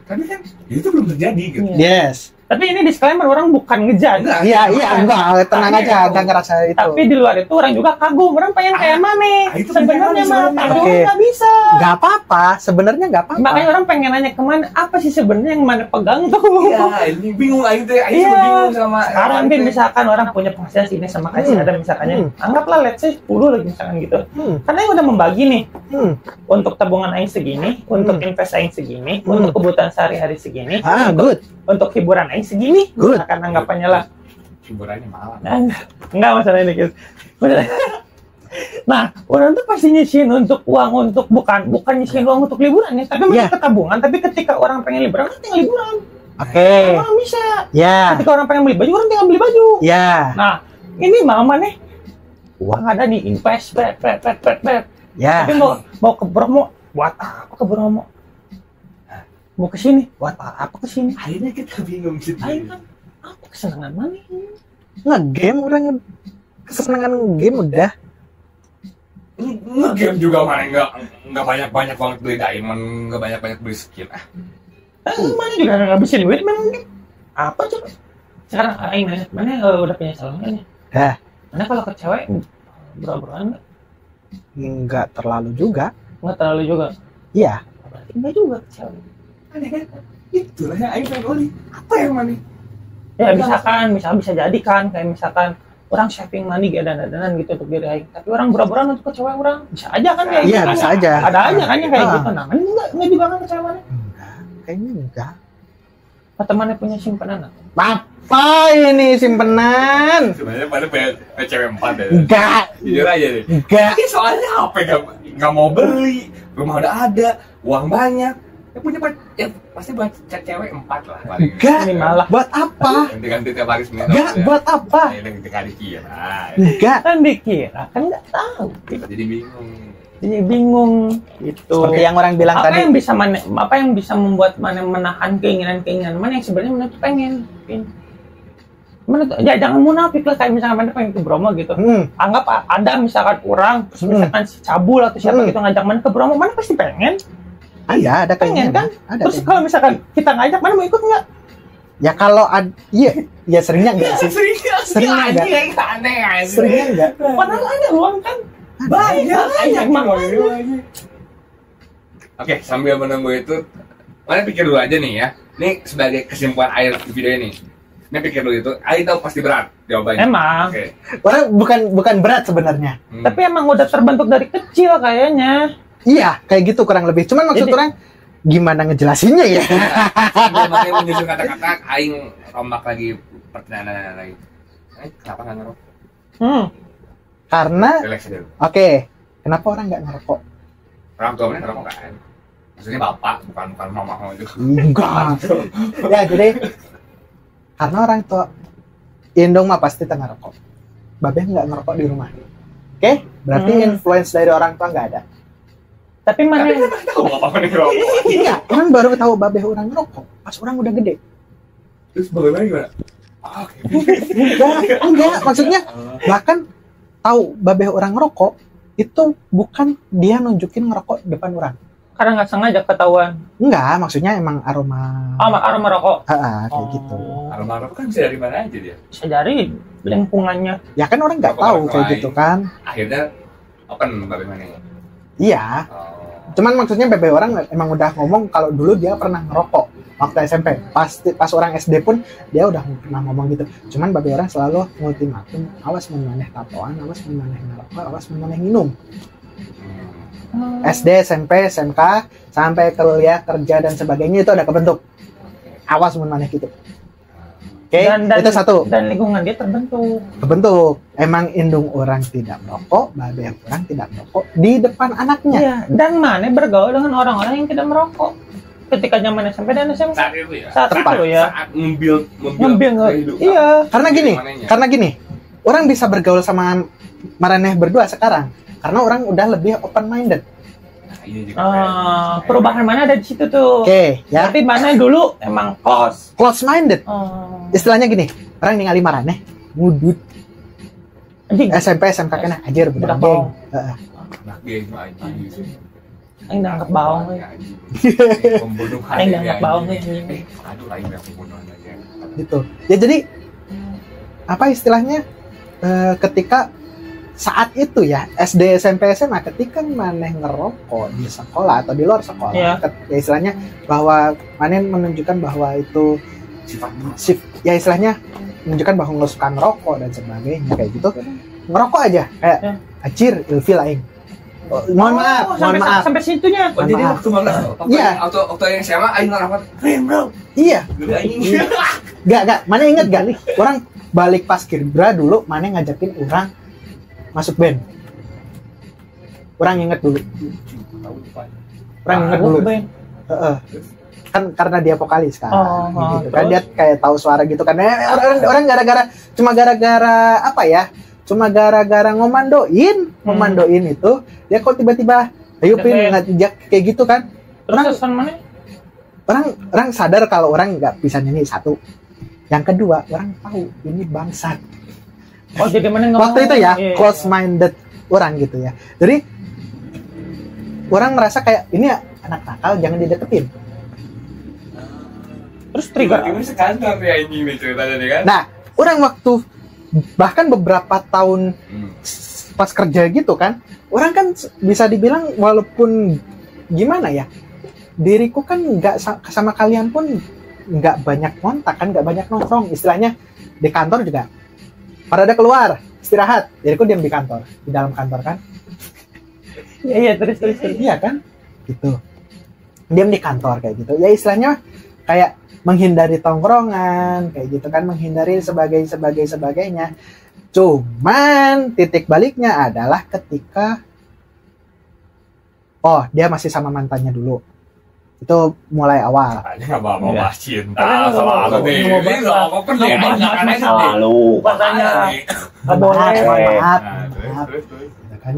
Speaker 2: Tapi kan itu belum terjadi gitu.
Speaker 3: Yes.
Speaker 1: Tapi ini disclaimer, orang bukan ngejudge.
Speaker 3: Iya, enggak, tenang aja, enggak ngerasa itu.
Speaker 1: Tapi di luar itu orang juga kagum, orang pengen kayak mana. Sebenarnya mah nggak bisa.
Speaker 3: Nggak apa-apa, sebenarnya nggak apa-apa.
Speaker 1: Makanya orang pengen nanya kemana, apa sih sebenarnya yang mana pegang tuh?
Speaker 2: Iya, ini bingung aja deh, bingung sama.
Speaker 1: Sekarang mungkin misalkan orang punya penghasilan sini sama kasih ada misalkannya, anggaplah let's say 10 lagi misalkan gitu. Karena yang udah membagi nih, untuk tabungan aing segini, untuk invest aing segini, untuk kebutuhan sehari-hari segini,
Speaker 3: good.
Speaker 1: Untuk hiburan aing segini, akan anggapannya lah.
Speaker 2: Hiburannya mahal.
Speaker 1: Enggak masalah ini guys. Nah, orang tuh pasti nyisihin untuk uang untuk bukan nyisihin uang untuk liburan ya, tapi masih ke tabungan. Tapi ketika orang pengen liburan, orang tinggal liburan. Orang bisa. Ketika orang pengen beli baju, orang tinggal beli baju. Nah, ini mama nih, uang ada nih invest, tapi mau ke Bromo, buat apa ke Bromo? Mau ke sini, buat apa ke sini?
Speaker 2: Akhirnya kita bingung sih.
Speaker 1: Akhirnya apa kesenangan mana?
Speaker 3: Nge-game orang, kesenangan game udah.
Speaker 2: Nge-game juga mana nggak banyak banget beli diamond, nggak banyak beli skin.
Speaker 1: Mana juga ngabisin duit memang. Apa coba? Sekarang aing nanya, mana udah punya calon kan ya? Mana kalau ke cewek bro-broan
Speaker 3: nggak terlalu juga.
Speaker 1: Nggak terlalu juga.
Speaker 3: Iya.
Speaker 1: Berarti nggak juga ke cewek.
Speaker 2: Aneh kan? Itulah yang aing pengen apa yang mana?
Speaker 1: Ya misalkan bisa jadi kan kayak misalkan orang saving money gak dana-danan gitu untuk diri aing. Tapi orang bura-bura untuk ke cewek orang bisa aja kan kayak gitu.
Speaker 3: Iya, bisa aja.
Speaker 1: Ada aja kan yang kayak gitu. Nah, enggak juga kan ke cewek mana?
Speaker 3: Kayaknya enggak.
Speaker 1: Atau mana punya simpanan?
Speaker 3: Apa ini simpenan?
Speaker 2: Sebenarnya pada punya cewek 4 ya.
Speaker 3: Enggak.
Speaker 2: Jujur aja deh.
Speaker 3: Enggak.
Speaker 2: Ini soalnya apa nggak mau beli, rumah udah ada, uang banyak. Ya punya ya pasti buat cewek 4 lah paling.
Speaker 3: Enggak.
Speaker 1: Ini malah
Speaker 3: buat apa?
Speaker 2: Ganti tiap hari seminggu.
Speaker 3: Enggak, buat apa?
Speaker 2: Ganti kali kira.
Speaker 3: Enggak.
Speaker 1: Kan dikira, kan nggak tahu.
Speaker 2: Jadi bingung.
Speaker 1: Jadi bingung gitu.
Speaker 3: Seperti yang orang bilang
Speaker 1: apa
Speaker 3: tadi.
Speaker 1: Apa yang bisa membuat mana menahan keinginan mana yang sebenarnya mana tuh pengen. Mana tuh, ya jangan munafik lah kayak misalkan mana pengen ke Bromo gitu. Anggap ada misalkan orang, misalkan si Cabul atau siapa gitu ngajak mana ke Bromo, mana pasti pengen.
Speaker 3: Iya, ada
Speaker 1: pengen kan?
Speaker 3: Ada.
Speaker 1: Terus kalau misalkan kita ngajak, mana mau ikut nggak?
Speaker 3: Ya kalau iya seringnya enggak sih. Seringnya enggak. Seringnya enggak.
Speaker 1: Padahal ada uang kan.
Speaker 2: Banyak. Oke, sambil menunggu itu, mana pikir dulu aja nih ya. Ini sebagai kesimpulan akhir video ini. Ini pikir dulu itu. Ayo tahu pasti berat jawabannya.
Speaker 1: Emang.
Speaker 2: Oke.
Speaker 3: Bukan berat sebenarnya.
Speaker 1: Tapi emang udah terbentuk dari kecil kayaknya.
Speaker 3: Iya, kayak gitu kurang lebih. Cuman maksud orang gimana ngejelasinnya ya?
Speaker 2: Makanya menyusun kata-kata aing rombak lagi pertanyaan lagi. Kenapa nggak ngerokok?
Speaker 3: Karena Oke. Kenapa orang nggak ngerokok?
Speaker 2: Orang tuanya ngerokok kan? Maksudnya bapak, bukan mama itu.
Speaker 3: Enggak. Ya, jadi karena orang tua Indong mah pasti tengah rokok. Babeh nggak ngerokok di rumah. Oke? Berarti influence dari orang tua nggak ada.
Speaker 1: Tapi mana
Speaker 2: yang tahu apa nih ngerokok?
Speaker 3: Iya, orang baru tahu babeh orang ngerokok pas orang udah gede.
Speaker 2: Terus bagaimana gimana?
Speaker 3: Enggak, maksudnya bahkan tahu babeh orang ngerokok itu bukan dia nunjukin ngerokok depan orang.
Speaker 1: Karena nggak sengaja ketahuan.
Speaker 3: Enggak, maksudnya emang aroma.
Speaker 1: Aroma rokok.
Speaker 3: Kayak gitu.
Speaker 2: Aroma rokok kan bisa dari mana aja dia?
Speaker 1: Bisa dari lingkungannya.
Speaker 3: Ya kan orang nggak tahu kayak gitu kan.
Speaker 2: Akhirnya open bagaimana ya?
Speaker 3: Iya. Cuman maksudnya babeh orang emang udah ngomong kalau dulu dia pernah ngerokok. waktu SMP. Pas orang SD pun dia udah pernah ngomong gitu. Cuman babe orang selalu ultimatum, awas mun maneh tatoan, awas mun maneh ngerokok, awas mun maneh minum. SD, SMP, SMK sampai kuliah, kerja dan sebagainya itu ada kebentuk. Awas mun maneh gitu. Oke, itu satu.
Speaker 1: Dan lingkungan dia terbentuk.
Speaker 3: Emang indung orang tidak merokok, babe orang tidak merokok di depan anaknya.
Speaker 1: Iya, dan mana bergaul dengan orang-orang yang tidak merokok. Ketika zaman SMP dan SMA.
Speaker 2: Saat itu ya.
Speaker 1: Saat
Speaker 2: nge-build
Speaker 1: iya.
Speaker 3: Karena gini, orang bisa bergaul sama maraneh berdua sekarang karena orang udah lebih open minded.
Speaker 1: Perubahan mana ada di situ tuh.
Speaker 3: Oke, ya.
Speaker 1: Tapi mana dulu emang
Speaker 3: close minded. Istilahnya gini, orang ningali maraneh ngudut. SMP SMK kena ajar budak geng.
Speaker 1: Aing nangkep baong.
Speaker 2: Pembunuhan.
Speaker 1: Aing nangkep baong.
Speaker 2: Aduh, aing pembunuhan aja.
Speaker 3: Gitu. Ya jadi apa istilahnya ketika saat itu ya SD SMP SMA ketika maneh ngerokok di sekolah atau di luar sekolah ya istilahnya bahwa maneh menunjukkan bahwa itu ya istilahnya menunjukkan bahwa nggak suka ngerokok dan sebagainya kayak gitu ngerokok aja kayak acir ilfil aing mohon maaf
Speaker 1: sampai situnya
Speaker 2: jadi waktu mana waktu yang SMA aing ngerapat bro
Speaker 3: iya gak mana inget gak orang balik pas Kirbra dulu maneh ngajakin orang masuk band. Orang inget dulu. Kan karena dia vokalis kan. Gitu kan dia kayak tahu suara gitu kan. Orang gara-gara apa ya? Cuma gara-gara ngomandoin itu, dia kok tiba-tiba ayo pin ngajak kayak gitu kan. Orang sadar kalau orang nggak bisa nyanyi satu. Yang kedua, orang tahu ini bangsat.
Speaker 1: Jadi mana
Speaker 3: waktu itu ya close minded orang gitu ya. Jadi orang merasa kayak ini anak nakal jangan dideketin.
Speaker 1: Terus trigger
Speaker 2: ini sekantor ya ini ceritanya nih kan.
Speaker 3: Nah, orang waktu bahkan beberapa tahun pas kerja gitu kan, orang kan bisa dibilang walaupun gimana ya, diriku kan nggak sama kalian pun nggak banyak kontak kan, nggak banyak nongkrong. Istilahnya di kantor juga pada ada keluar istirahat, jadi aku diam di kantor, di dalam kantor kan?
Speaker 1: Iya terus.
Speaker 3: Iya kan, gitu. Diam di kantor kayak gitu. Ya istilahnya kayak menghindari tongkrongan, kayak gitu kan, menghindari sebagainya. Cuman titik baliknya adalah ketika, dia masih sama mantannya dulu. Itu mulai awal.
Speaker 2: Nggak mau bahas cinta sama aku nih. Ini nggak pernah
Speaker 1: masa lalu katanya. Nggak boleh.
Speaker 3: Maaf.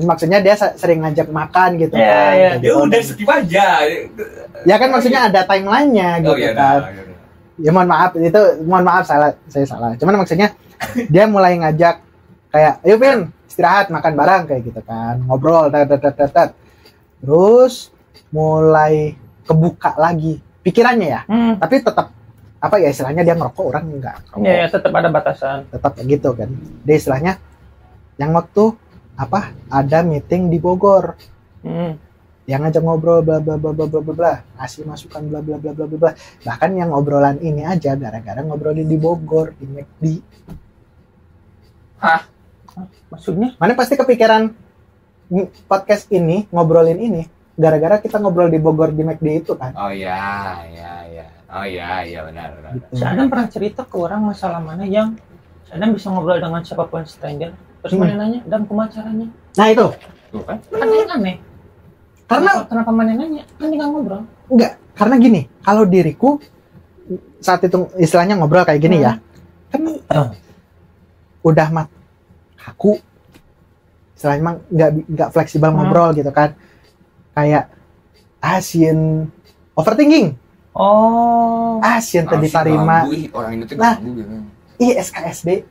Speaker 3: Maksudnya dia sering ngajak makan gitu kan.
Speaker 2: Ya udah skip aja.
Speaker 3: Ya kan maksudnya ada timelinenya gitu kan. Ya mohon maaf saya salah. Cuman maksudnya dia mulai ngajak kayak, ayo Pin istirahat makan bareng kayak gitu kan, ngobrol, terus mulai kebuka lagi pikirannya ya, tapi tetap apa ya istilahnya dia ngerokok, orang enggak ngerokok.
Speaker 1: Ya tetap ada batasan.
Speaker 3: Tetap gitu kan. Dia istilahnya yang waktu ada meeting di Bogor, yang ngajak ngobrol bla bla bla bla bla bla, ngasih masukan bla bla bla bla bla. Bahkan yang obrolan ini aja gara-gara ngobrolin di Bogor di McD.
Speaker 1: Maksudnya?
Speaker 3: Mana pasti kepikiran podcast ini ngobrolin ini. Gara-gara kita ngobrol di Bogor di McD itu kan.
Speaker 2: Oh iya benar.
Speaker 1: Gitu. Saya pernah cerita ke orang masalah mana yang saya bisa ngobrol dengan siapapun stranger. Terus mana nanya dan pemacaranya.
Speaker 3: Nah itu.
Speaker 2: Tuh kan?
Speaker 1: Kan aneh. Kenapa mana nanya? Kan tinggal ngobrol.
Speaker 3: Enggak, karena gini, kalau diriku saat itu istilahnya ngobrol kayak gini ya. Kan udah kaku. Istilahnya enggak fleksibel ngobrol gitu kan. Kayak Asian overthinking. Asian tadi tarima.
Speaker 2: Orang ini tuh
Speaker 3: SKSD.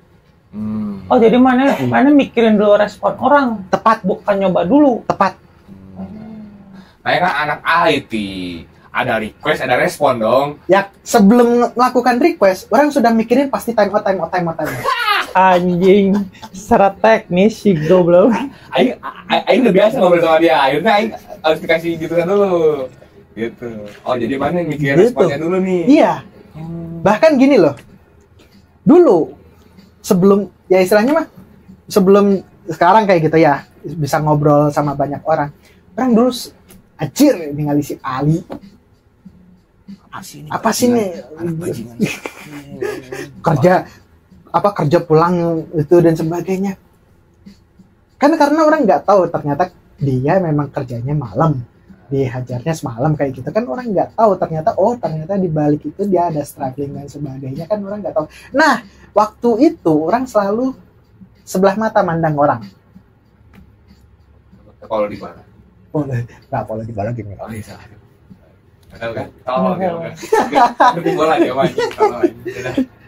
Speaker 1: Jadi mana mikirin dulu respon orang.
Speaker 3: Tepat,
Speaker 1: bukan nyoba dulu.
Speaker 3: Tepat.
Speaker 2: Kayak kan anak IT, ada request, ada respon dong.
Speaker 3: Ya, sebelum melakukan request, orang sudah mikirin pasti time out.
Speaker 1: Anjing, secara teknis sih goblok.
Speaker 2: Aing udah biasa ngobrol sama dia. Akhirnya Aing harus dikasih gitu kan dulu. Gitu. Oh, jadi mana mikir
Speaker 3: Gitu.
Speaker 2: responnya dulu nih?
Speaker 3: Iya. Bahkan gini loh. Dulu sebelum ya istilahnya mah sebelum sekarang kayak gitu ya, bisa ngobrol sama banyak orang. Orang dulu acir ningali si Ali. Apa sih nih? kerja pulang itu dan sebagainya. Kan karena orang nggak tahu ternyata dia memang kerjanya malam, dihajarnya semalam kayak gitu kan, orang nggak tahu ternyata di balik itu dia ada struggling dan sebagainya kan, orang nggak tahu. Nah waktu itu orang selalu sebelah mata mandang orang.
Speaker 2: Kalau di mana?
Speaker 3: Kalau di mana gini.
Speaker 2: Oh iya. Tahu kan? Tahu kan? Lebih bola ya main.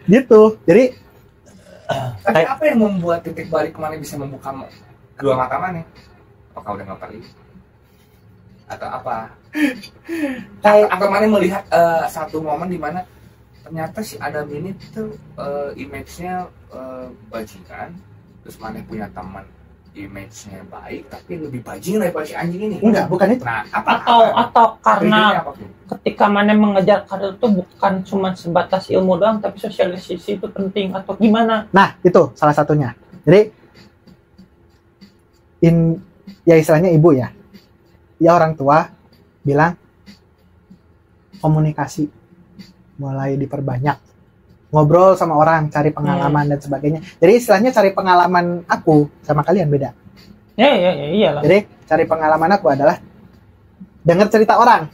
Speaker 3: Gitu. Jadi
Speaker 2: tapi apa yang membuat titik balik kemana bisa membuka kedua mata mana? Apakah udah nggak perlu? Atau apa? Atau mana melihat satu momen di mana ternyata si Adam ini tuh image-nya bajingan, terus mana punya teman image-nya baik tapi lebih bajingan daripada si anjing ini.
Speaker 3: Enggak, bukan itu.
Speaker 2: Nah,
Speaker 1: atau karena ketika mana mengejar karir itu bukan cuma sebatas ilmu doang, tapi sosialisasi itu penting atau gimana?
Speaker 3: Nah, itu salah satunya. Jadi ya istilahnya ibu ya orang tua bilang komunikasi mulai diperbanyak, ngobrol sama orang, cari pengalaman dan sebagainya. Jadi istilahnya cari pengalaman aku sama kalian beda.
Speaker 1: Iyalah.
Speaker 3: Jadi cari pengalaman aku adalah dengar cerita orang.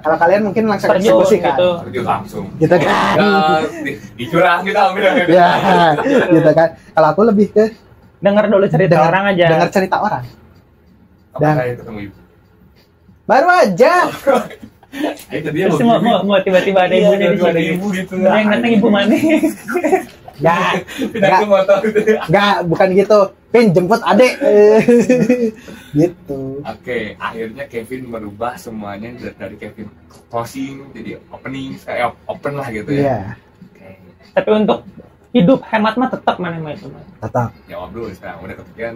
Speaker 3: Kalau kalian mungkin langsung eksekusi kan?
Speaker 2: Terjun langsung.
Speaker 3: Gitu kan?
Speaker 2: Dicurang gitu ambil.
Speaker 3: Ya, gitu kan. Kalau aku lebih ke
Speaker 1: dengar dulu cerita orang aja.
Speaker 3: Dengar cerita orang.
Speaker 2: Dan ketemu ibu.
Speaker 3: Baru aja.
Speaker 1: Mau tiba-tiba ada ibunya di sini.
Speaker 2: Ibu gitu.
Speaker 1: Yang datang ibu mana?
Speaker 3: Enggak, bukan gitu. Pin jemput adek. Gitu.
Speaker 2: Oke, akhirnya Kevin merubah semuanya dari Kevin closing jadi opening, kayak open lah gitu ya.
Speaker 3: Iya.
Speaker 2: Okay.
Speaker 1: Tapi untuk hidup hemat mah tetap mana itu mah.
Speaker 3: Tetap.
Speaker 2: Jawab dulu sekarang, udah kepikiran.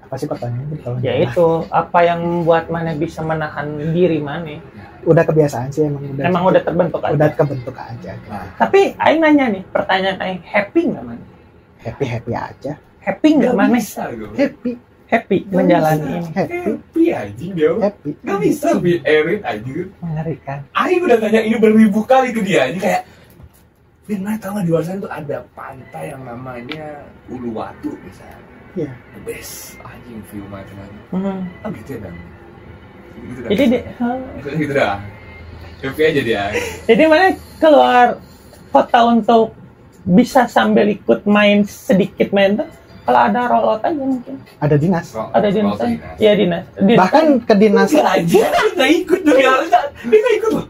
Speaker 3: Apa sih pertanyaannya?
Speaker 1: Ya itu, apa yang membuat mana bisa menahan diri mana?
Speaker 3: Udah kebiasaan sih emang
Speaker 1: udah terbentuk aja.
Speaker 3: Udah kebentuk aja.
Speaker 2: Nah.
Speaker 1: Tapi aing nanya nih, pertanyaan aing, happy nggak mana?
Speaker 3: Happy aja.
Speaker 1: Happy nggak mana? Happy menjalani ini.
Speaker 2: Happy anjing dia.
Speaker 3: Happy.
Speaker 2: Gak bisa be Erin anjing.
Speaker 1: Mengerikan.
Speaker 2: Aing udah tanya ini beribu kali ke dia, ini kayak Vin, mana tau gak di luar sana tuh ada pantai yang namanya Uluwatu misalnya.
Speaker 3: Iya.
Speaker 2: The best anjing view macam Oh gitu ya Dan. Gitu dah.
Speaker 1: Jadi
Speaker 2: gitu dah. Happy aja dia.
Speaker 1: Jadi mana keluar kota untuk bisa sambil ikut main sedikit main tuh, kalau ada rollout aja mungkin.
Speaker 3: Ada dinas.
Speaker 1: Ada dinas. Iya dinas.
Speaker 3: Bahkan ke dinas
Speaker 2: aja nggak ikut dong ya. Dia nggak ikut loh.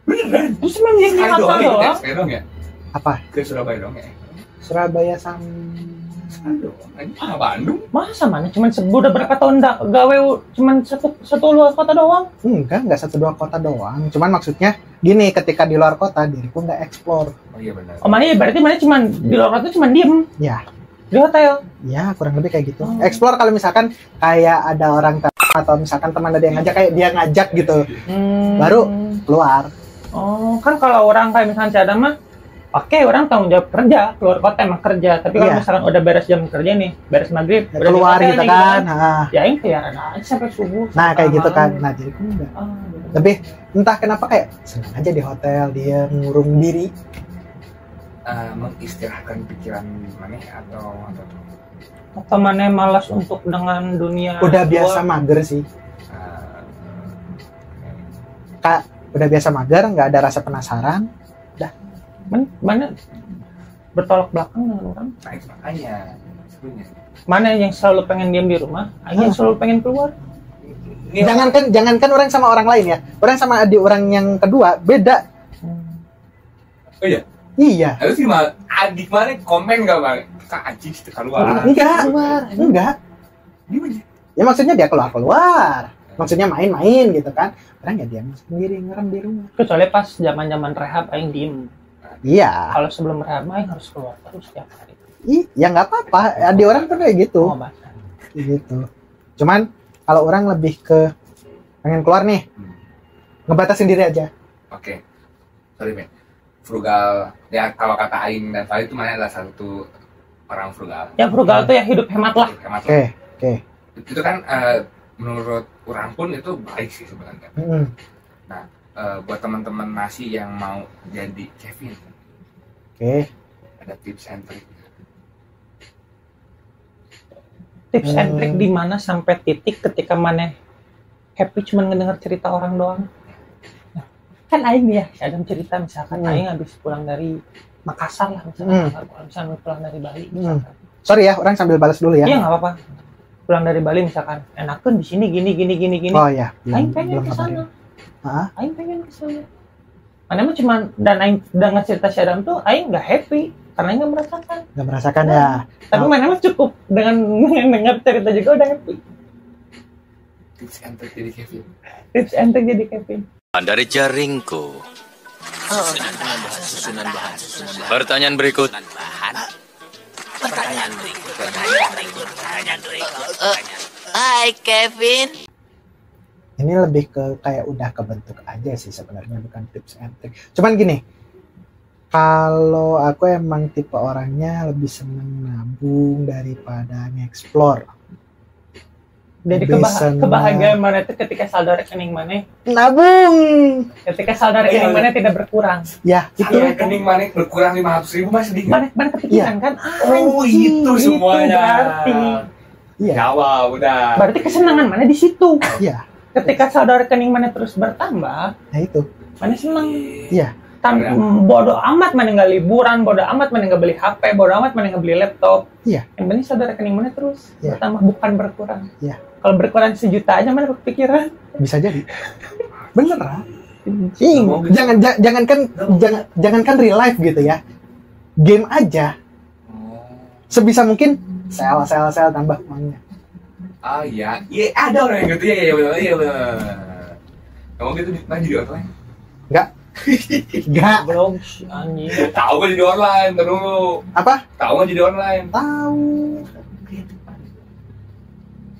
Speaker 2: Beneran.
Speaker 1: Terus memang yang
Speaker 2: Sekali
Speaker 1: doang.
Speaker 2: Sekali dong ya.
Speaker 3: apa?
Speaker 2: Ke Surabaya dong ya.
Speaker 3: Surabaya sama
Speaker 2: Sekali dong. Bandung.
Speaker 1: Masa mana cuman udah berapa tahun gawe cuman satu luar kota doang?
Speaker 3: Enggak 1-2 kota doang. Cuman maksudnya gini, ketika di luar kota diriku nggak explore.
Speaker 2: Oh iya benar.
Speaker 1: Oh mana ya berarti mana cuman di luar kota cuman diem
Speaker 3: Ya.
Speaker 1: di hotel.
Speaker 3: Ya, kurang lebih kayak gitu. Explore kalau misalkan kayak ada orang atau misalkan teman ada yang ngajak, kayak dia ngajak gitu. Baru keluar.
Speaker 1: Oh, kan kalau orang kayak misalnya si Adam mah oke, orang tanggung jawab kerja, keluar kota emang kerja. Tapi kalau misalkan udah beres jam kerja nih, beres maghrib,
Speaker 3: ya, keluar gitu kan.
Speaker 1: Ya ini kayak aja sampai subuh.
Speaker 3: Nah, kayak gitu kan. Nah, jadi aku enggak. Lebih entah kenapa kayak senang aja di hotel, dia ngurung diri.
Speaker 2: Mengistirahatkan pikiran mana
Speaker 1: atau mana malas untuk dengan dunia.
Speaker 3: Udah biasa mager sih. Kak, udah biasa mager, nggak ada rasa penasaran. Dah.
Speaker 1: Mana bertolak belakang dengan orang?
Speaker 2: Makanya sebenarnya.
Speaker 1: Mana yang selalu pengen diam di rumah, yang selalu pengen keluar.
Speaker 3: Jangankan orang sama orang lain ya. Orang sama adik orang yang kedua beda.
Speaker 2: Oh iya.
Speaker 3: Iya.
Speaker 2: Harus gimana? Adik mana komen gak bang? Kak Aji keluar.
Speaker 3: Enggak. Gimana? Ya maksudnya dia keluar. Maksudnya main-main gitu kan. Orang ya dia sendiri ngerem di rumah.
Speaker 1: Kecuali pas zaman rehab aing diem.
Speaker 3: Iya.
Speaker 1: Kalau sebelum rehab aing harus keluar terus setiap hari.
Speaker 3: Ya nggak apa-apa. Adik orang tuh kayak gitu.
Speaker 1: Oh,
Speaker 3: gitu. Cuman kalau orang lebih ke pengen keluar nih, ngebatasin diri aja.
Speaker 2: Oke. Sorry, Ben. Frugal, ya kalau kata Aing dan Fali itu mana adalah satu orang frugal.
Speaker 1: Ya frugal tuh ya hidup hemat lah.
Speaker 3: Oke.
Speaker 2: Itu kan menurut orang pun itu baik sih sebenarnya. Nah, buat teman-teman nasi yang mau jadi Kevin, ada tips and trick.
Speaker 1: Tips and trick di mana sampai titik ketika mana happy cuma ngedengar cerita orang doang. Kan Aing ya, Adam cerita misalkan Aing habis pulang dari Makassar lah misalkan pulang dari Bali misalkan.
Speaker 3: Sorry ya, orang sambil balas dulu ya.
Speaker 1: Iya nggak apa-apa. Pulang dari Bali misalkan, enakan di sini gini.
Speaker 3: Oh iya.
Speaker 1: Aing pengen ke sana. Aing pengen ke sana. Mana mah cuma dan Aing dengar cerita si Adam tuh Aing nggak happy karena Aing nggak merasakan.
Speaker 3: Nggak merasakan ya.
Speaker 1: Tapi mana mah cukup dengan dengar cerita juga udah happy.
Speaker 2: Tips and trick jadi Kevin.
Speaker 1: Tips and trick jadi Kevin.
Speaker 4: Dari jaringku. Susunan bahan. Pertanyaan berikut. Pertanyaan berikut. Hai Kevin.
Speaker 3: Ini lebih ke kayak udah kebentuk aja sih sebenarnya, bukan tips and trick. Cuman gini, kalau aku emang tipe orangnya lebih seneng nabung daripada nge-explore.
Speaker 1: Jadi kebahagiaan mana itu ketika saldo rekening mana
Speaker 3: nabung,
Speaker 1: ketika saldo rekening mana tidak berkurang.
Speaker 3: Ya,
Speaker 2: itu rekening mana berkurang 500.000 masih sedih.
Speaker 1: Mana kepikiran kan?
Speaker 2: Oh, itu semuanya.
Speaker 1: Berarti.
Speaker 3: Iya.
Speaker 2: Nyawa udah.
Speaker 1: Berarti kesenangan mana di situ?
Speaker 3: Iya.
Speaker 1: Ketika saldo rekening mana terus bertambah,
Speaker 3: nah itu.
Speaker 1: Mana senang.
Speaker 3: Iya.
Speaker 1: Bodoh amat mana nggak liburan, bodoh amat mana nggak beli HP, bodoh amat mana nggak beli laptop.
Speaker 3: Iya.
Speaker 1: Yang penting saldo rekening mana terus bertambah, bukan berkurang.
Speaker 3: Iya.
Speaker 1: Kalau berkurang 1 juta aja mana kepikiran?
Speaker 3: Bisa jadi. Beneran. Jangankan real life gitu ya. Game aja. Sebisa mungkin sel tambah uangnya.
Speaker 2: Ah iya, ada orang yang gitu ya benar. Kamu gitu pernah jadi online?
Speaker 3: Enggak.
Speaker 1: Belum anjing.
Speaker 2: Tahu kan jadi online dulu.
Speaker 3: Apa?
Speaker 2: Tahu kan jadi online?
Speaker 3: Tahu.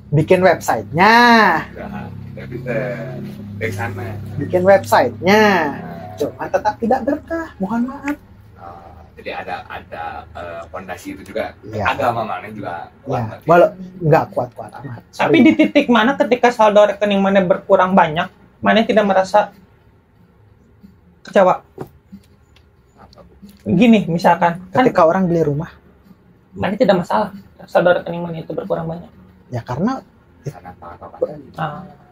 Speaker 3: Bikin websitenya. Bikin websitenya. Cuma tetap tidak berkah. Mohon maaf.
Speaker 2: Jadi ada fondasi itu juga.
Speaker 3: Ya.
Speaker 2: Agama mana juga.
Speaker 3: Ya. Walau nggak kuat-kuat amat.
Speaker 1: Tapi di titik mana ketika saldo rekening mana berkurang banyak, mana tidak merasa kecewa? Gini misalkan.
Speaker 3: Ketika orang beli rumah,
Speaker 1: mana tidak masalah. Saldo rekening mana itu berkurang banyak.
Speaker 3: Ya karena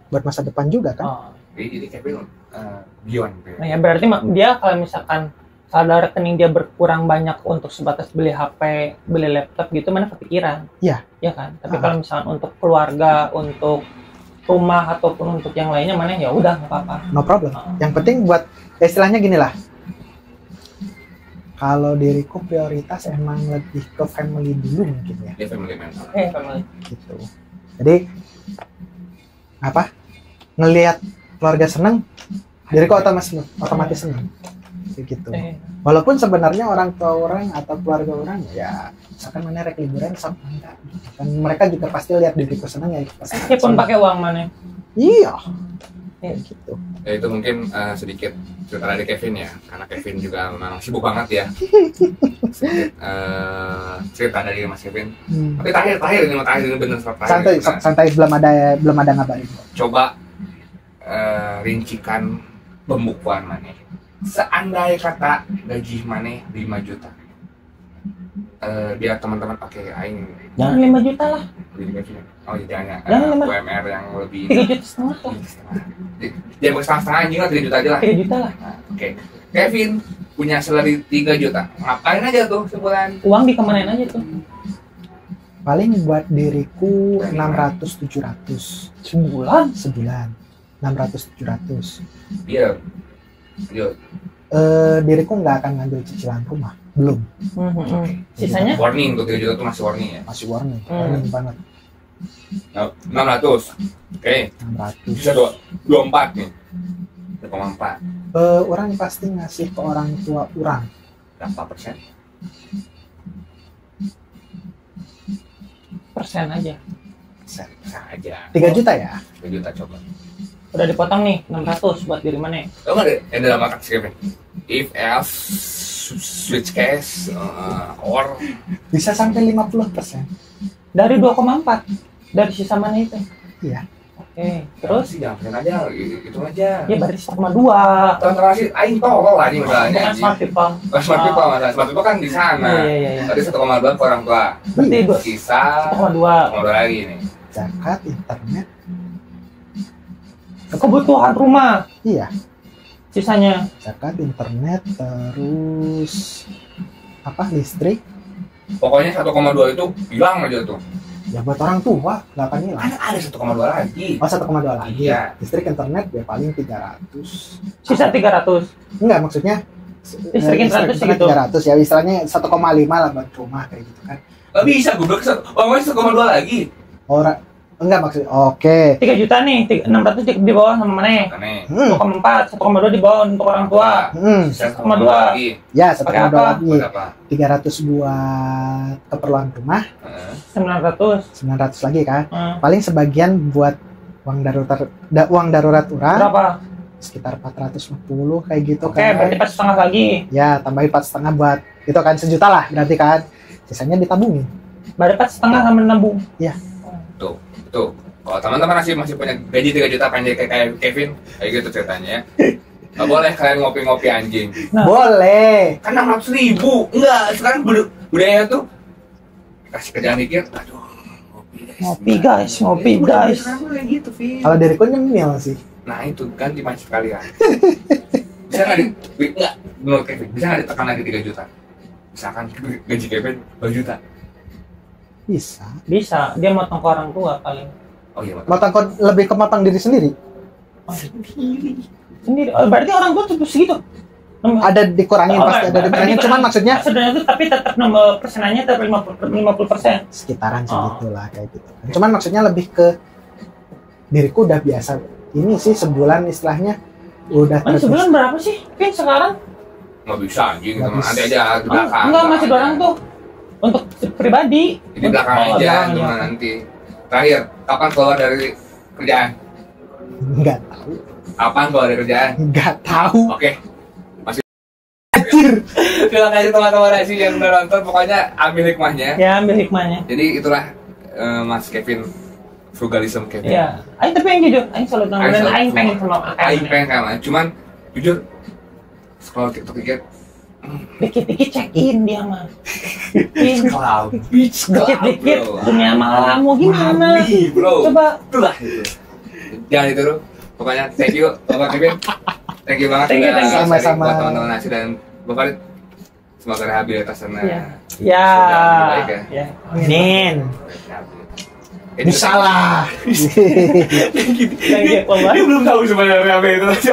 Speaker 3: buat masa depan juga kan.
Speaker 2: Jadi Kevin beyond.
Speaker 1: Nah ya berarti dia kalau misalkan saldo rekening dia berkurang banyak untuk sebatas beli HP, beli laptop gitu, mana kepikiran?
Speaker 3: Iya.
Speaker 1: Ya kan. Tapi kalau misalkan untuk keluarga, untuk rumah ataupun untuk yang lainnya mana ya udah nggak apa-apa.
Speaker 3: No problem. Yang penting buat istilahnya gini lah. Kalau diriku prioritas emang lebih ke family dulu mungkin ya.
Speaker 2: Dia family man.
Speaker 1: Family.
Speaker 3: Gitu. Jadi apa? Ngelihat keluarga senang, diriku otomatis senang. Gitu. Walaupun sebenarnya orang tua orang atau keluarga orang ya misalkan mana rek liburan sama enggak gitu. Dan mereka juga pasti lihat diriku senang ya pasti.
Speaker 1: Meskipun pakai uang mana?
Speaker 3: Iya. Gitu.
Speaker 2: Ya itu mungkin sedikit cerita dari Kevin ya, karena Kevin juga memang sibuk banget ya. Sedikit cerita dari Mas Kevin. Tapi terakhir ini benar terakhir.
Speaker 3: Santai belum ada ngabarin.
Speaker 2: Coba rincikan pembukuan mana. Seandainya kata gaji mana 5 juta. Biar teman-teman pakai aing.
Speaker 1: Jangan 5 juta lah.
Speaker 2: Oh iya
Speaker 1: jangan
Speaker 2: UMR yang lebih
Speaker 1: 3,5 juta lah.
Speaker 2: Dia mau setengah anjing lah 3 juta aja lah.
Speaker 1: 3 juta lah.
Speaker 2: Oke. Kevin punya salary 3 juta. Ngapain aja tuh sebulan?
Speaker 1: Uang dikemanain aja tuh?
Speaker 3: Paling buat diriku 600-700
Speaker 1: sebulan.
Speaker 3: 600-700.
Speaker 2: Iya.
Speaker 3: Diriku nggak akan ngambil cicilan rumah, belum.
Speaker 1: Sisanya?
Speaker 2: Warning tuh 3 juta tuh masih warning ya?
Speaker 3: Masih warning banget.
Speaker 2: 600. Oke.
Speaker 3: 600.
Speaker 2: Bisa 24 nih. 2,4.
Speaker 3: Orang pasti ngasih ke orang tua orang.
Speaker 2: Berapa persen?
Speaker 1: Persen aja.
Speaker 2: Persen aja.
Speaker 3: 3 juta ya?
Speaker 2: 3 juta coba.
Speaker 1: Udah dipotong nih 600 buat diri mana?
Speaker 2: Lo nggak ada dalam kata Kevin? If else switch case or
Speaker 3: bisa sampai 50%
Speaker 1: dari 2,4 dari sisa mana itu?
Speaker 3: Iya.
Speaker 1: Oke, terus
Speaker 2: jangan aja itu aja.
Speaker 1: Ya berarti 1,2.
Speaker 2: Transaksi aing tolol aja misalnya.
Speaker 1: Smart people.
Speaker 2: Smart people masa smart people kan di sana.
Speaker 1: Iya.
Speaker 2: Tadi 1,2 ke orang tua.
Speaker 1: Berarti
Speaker 2: sisa
Speaker 1: 1,2
Speaker 2: lagi nih.
Speaker 3: Zakat internet.
Speaker 1: Kebutuhan rumah.
Speaker 3: Iya.
Speaker 1: Sisanya
Speaker 3: Zakat internet terus apa listrik.
Speaker 2: Pokoknya 1,2 itu hilang aja tuh.
Speaker 3: Ya buat orang tua nggak akan hilang.
Speaker 2: Kan ada 1,2 lagi.
Speaker 3: Oh 1,2 lagi.
Speaker 2: Iya.
Speaker 3: Listrik internet ya paling 300.
Speaker 1: sisa 300.
Speaker 3: Enggak maksudnya.
Speaker 1: Listrik 300 gitu.
Speaker 3: 300 ya istilahnya 1,5 lah buat rumah kayak gitu kan.
Speaker 2: Gak bisa gue bilang 1,2 lagi.
Speaker 3: Orang enggak maksudnya. Oke.
Speaker 1: 3 juta nih, 600 di bawah sama mana? 1,4, 1,2 di bawah untuk orang tua. 1,2
Speaker 2: lagi.
Speaker 3: Ya, 1,2 lagi.
Speaker 2: Berapa?
Speaker 3: 300 buat keperluan rumah.
Speaker 1: 900
Speaker 3: lagi kan. Paling sebagian buat uang darurat orang.
Speaker 1: Berapa?
Speaker 3: Sekitar 450 kayak gitu.
Speaker 1: Oke, berarti 4,5 lagi.
Speaker 3: Ya, tambahin 4,5 buat itu kan 1 juta lah berarti kan. Sisanya ditabungin.
Speaker 1: Berarti 4,5 sama nabung.
Speaker 3: Iya.
Speaker 2: Tuh. Kalau teman-teman masih punya gaji 3 juta pengen jadi kayak Kevin, kayak gitu ceritanya ya. Gak boleh kalian ngopi-ngopi anjing.
Speaker 3: Nah. Boleh.
Speaker 2: Kan 600.000. Enggak, sekarang budaya tuh kasih kerjaan dikit. Aduh,
Speaker 1: ngopi guys.
Speaker 2: Gitu,
Speaker 3: kalau diriku nyemil sih.
Speaker 2: Nah itu ganti mindset kalian. Bisa nggak menurut Kevin, bisa nggak ditekan lagi 3 juta? Misalkan gaji Kevin 2 juta.
Speaker 3: Bisa.
Speaker 1: Dia motong ke orang tua paling.
Speaker 2: Oh iya.
Speaker 3: Motong lebih ke motong diri sendiri.
Speaker 1: Sendiri. Oh, berarti orang tua tuh segitu.
Speaker 3: Ada dikurangin pasti ada dikurangin. Cuman maksudnya
Speaker 1: sebenarnya itu tapi tetap nomor persenannya tetap 50%.
Speaker 3: Sekitaran segitulah kayak gitu. Cuman maksudnya lebih ke diriku udah biasa. Ini sih sebulan istilahnya udah.
Speaker 1: Sebulan berapa sih? Kan sekarang
Speaker 2: nggak bisa anjing, nanti aja di belakang.
Speaker 1: Enggak, masih orang tuh untuk pribadi.
Speaker 2: Di belakang aja, cuma nanti. Terakhir, kapan keluar dari kerjaan?
Speaker 3: Nggak tahu.
Speaker 2: Kapan keluar dari kerjaan?
Speaker 3: Nggak tahu.
Speaker 2: Oke. Masih. Terima kasih teman-teman Resi yang udah nonton. Pokoknya ambil hikmahnya.
Speaker 1: Ya, ambil hikmahnya.
Speaker 2: Jadi itulah Mas Kevin. Frugalism Kevin.
Speaker 1: Iya. Aing tapi yang jujur, Aing selalu nonton. Aing pengen sama
Speaker 2: Aing pengen sama. Cuman jujur scroll TikTok
Speaker 1: dikit-dikit check in dia mah.
Speaker 2: Dikit-dikit
Speaker 1: dunia malammu gimana?
Speaker 2: Bro.
Speaker 1: Coba.
Speaker 2: Itulah itu. Jangan itu dulu. Pokoknya thank you Bapak Kevin. Thank you banget.
Speaker 1: Thank you.
Speaker 3: Sama-sama.
Speaker 2: Buat teman-teman Nasi dan Bapak semoga rehabilitasinya.
Speaker 1: Ya.
Speaker 2: Ya.
Speaker 3: Amin. Bisa lah.
Speaker 2: Dia belum tahu sebenarnya rehabilitasi.